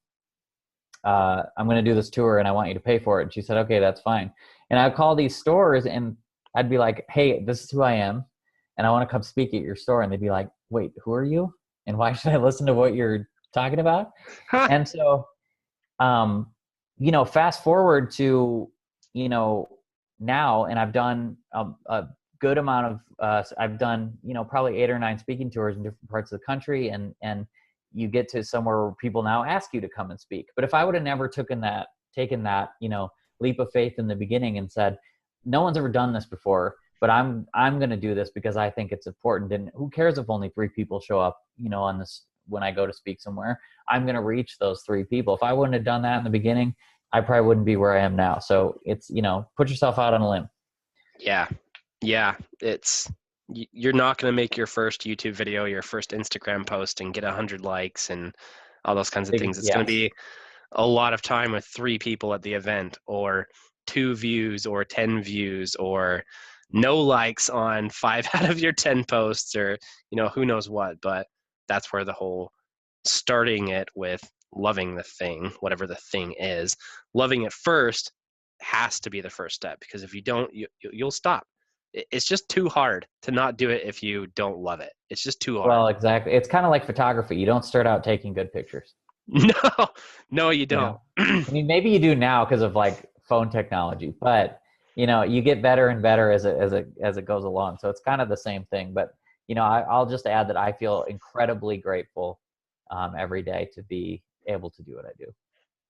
going to do this tour, and I want you to pay for it. And she said, okay, that's fine. And I'd call these stores, and I'd be like, hey, this is who I am, and I want to come speak at your store. And they'd be like, wait, who are you? And why should I listen to what you're talking about? And so, fast forward to, now, and I've done a good amount of, I've done, probably 8 or 9 speaking tours in different parts of the country. And you get to somewhere where people now ask you to come and speak. But if I would have never taken that, leap of faith in the beginning and said, no one's ever done this before, but I'm going to do this because I think it's important. And who cares if only 3 people show up, on this, when I go to speak somewhere, I'm going to reach those 3 people. If I wouldn't have done that in the beginning, I probably wouldn't be where I am now. So it's, put yourself out on a limb. Yeah. Yeah. You're not going to make your first YouTube video, your first Instagram post, and get 100 likes and all those kinds of things. It's going to be a lot of time with 3 people at the event, or 2 views, or 10 views, or no likes on 5 out of your 10 posts, or, who knows what. But that's where the whole starting it with loving the thing, whatever the thing is, loving it first has to be the first step, because if you don't, you'll stop. It's just too hard to not do it if you don't love it. It's just too hard. Well, exactly. It's kind of like photography. You don't start out taking good pictures. No, you don't. I mean, maybe you do now because of like phone technology, but you get better and better as it goes along. So it's kind of the same thing. But I'll just add that I feel incredibly grateful every day to be able to do what I do.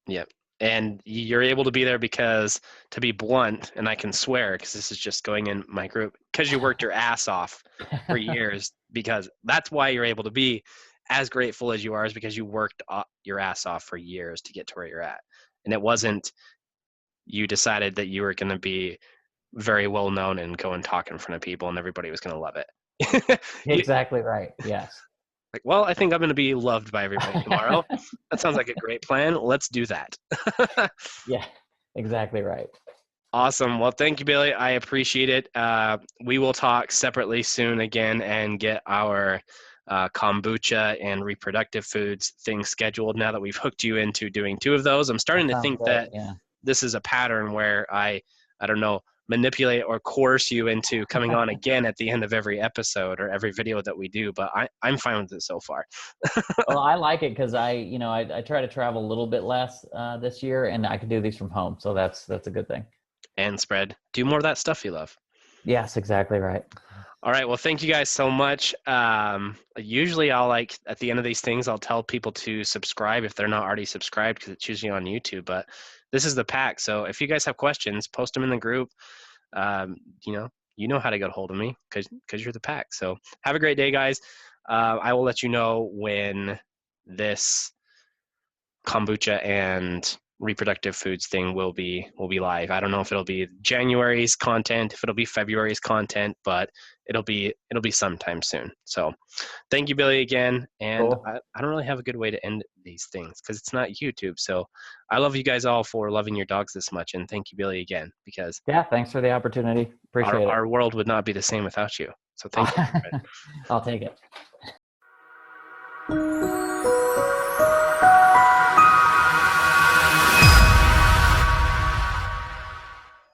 Yep. And you're able to be there because, to be blunt, and I can swear because this is just going in my group, because you worked your ass off for years, because that's why you're able to be as grateful as you are, is because you worked your ass off for years to get to where you're at. And it wasn't you decided that you were going to be very well known and go and talk in front of people and everybody was going to love it. Exactly right. Yes. Like, well, I think I'm going to be loved by everybody tomorrow. That sounds like a great plan. Let's do that. Yeah, exactly right. Awesome. Well, thank you, Billy. I appreciate it. We will talk separately soon again and get our kombucha and reproductive foods things scheduled now that we've hooked you into doing 2 of those. I'm starting to think that this is a pattern where I don't know, manipulate or coerce you into coming on again at the end of every episode or every video that we do, but I'm fine with it so far. Well, I like it because I try to travel a little bit less this year, and I can do these from home, so that's a good thing. And spread. Do more of that stuff you love. Yes, exactly right. All right. Well, thank you guys so much. Usually I'll at the end of these things, I'll tell people to subscribe if they're not already subscribed, because it's usually on YouTube, but this is the pack. So if you guys have questions, post them in the group. You know how to get a hold of me because you're the pack. So have a great day, guys. I will let you know when this kombucha and reproductive foods thing will be live. I don't know if it'll be January's content, if it'll be February's content, but it'll be sometime soon. So thank you, Billy, again. And cool. I don't really have a good way to end these things because it's not YouTube. So I love you guys all for loving your dogs this much. And thank you, Billy, again, because thanks for the opportunity. Appreciate it. Our world would not be the same without you. So thank you. I'll take it.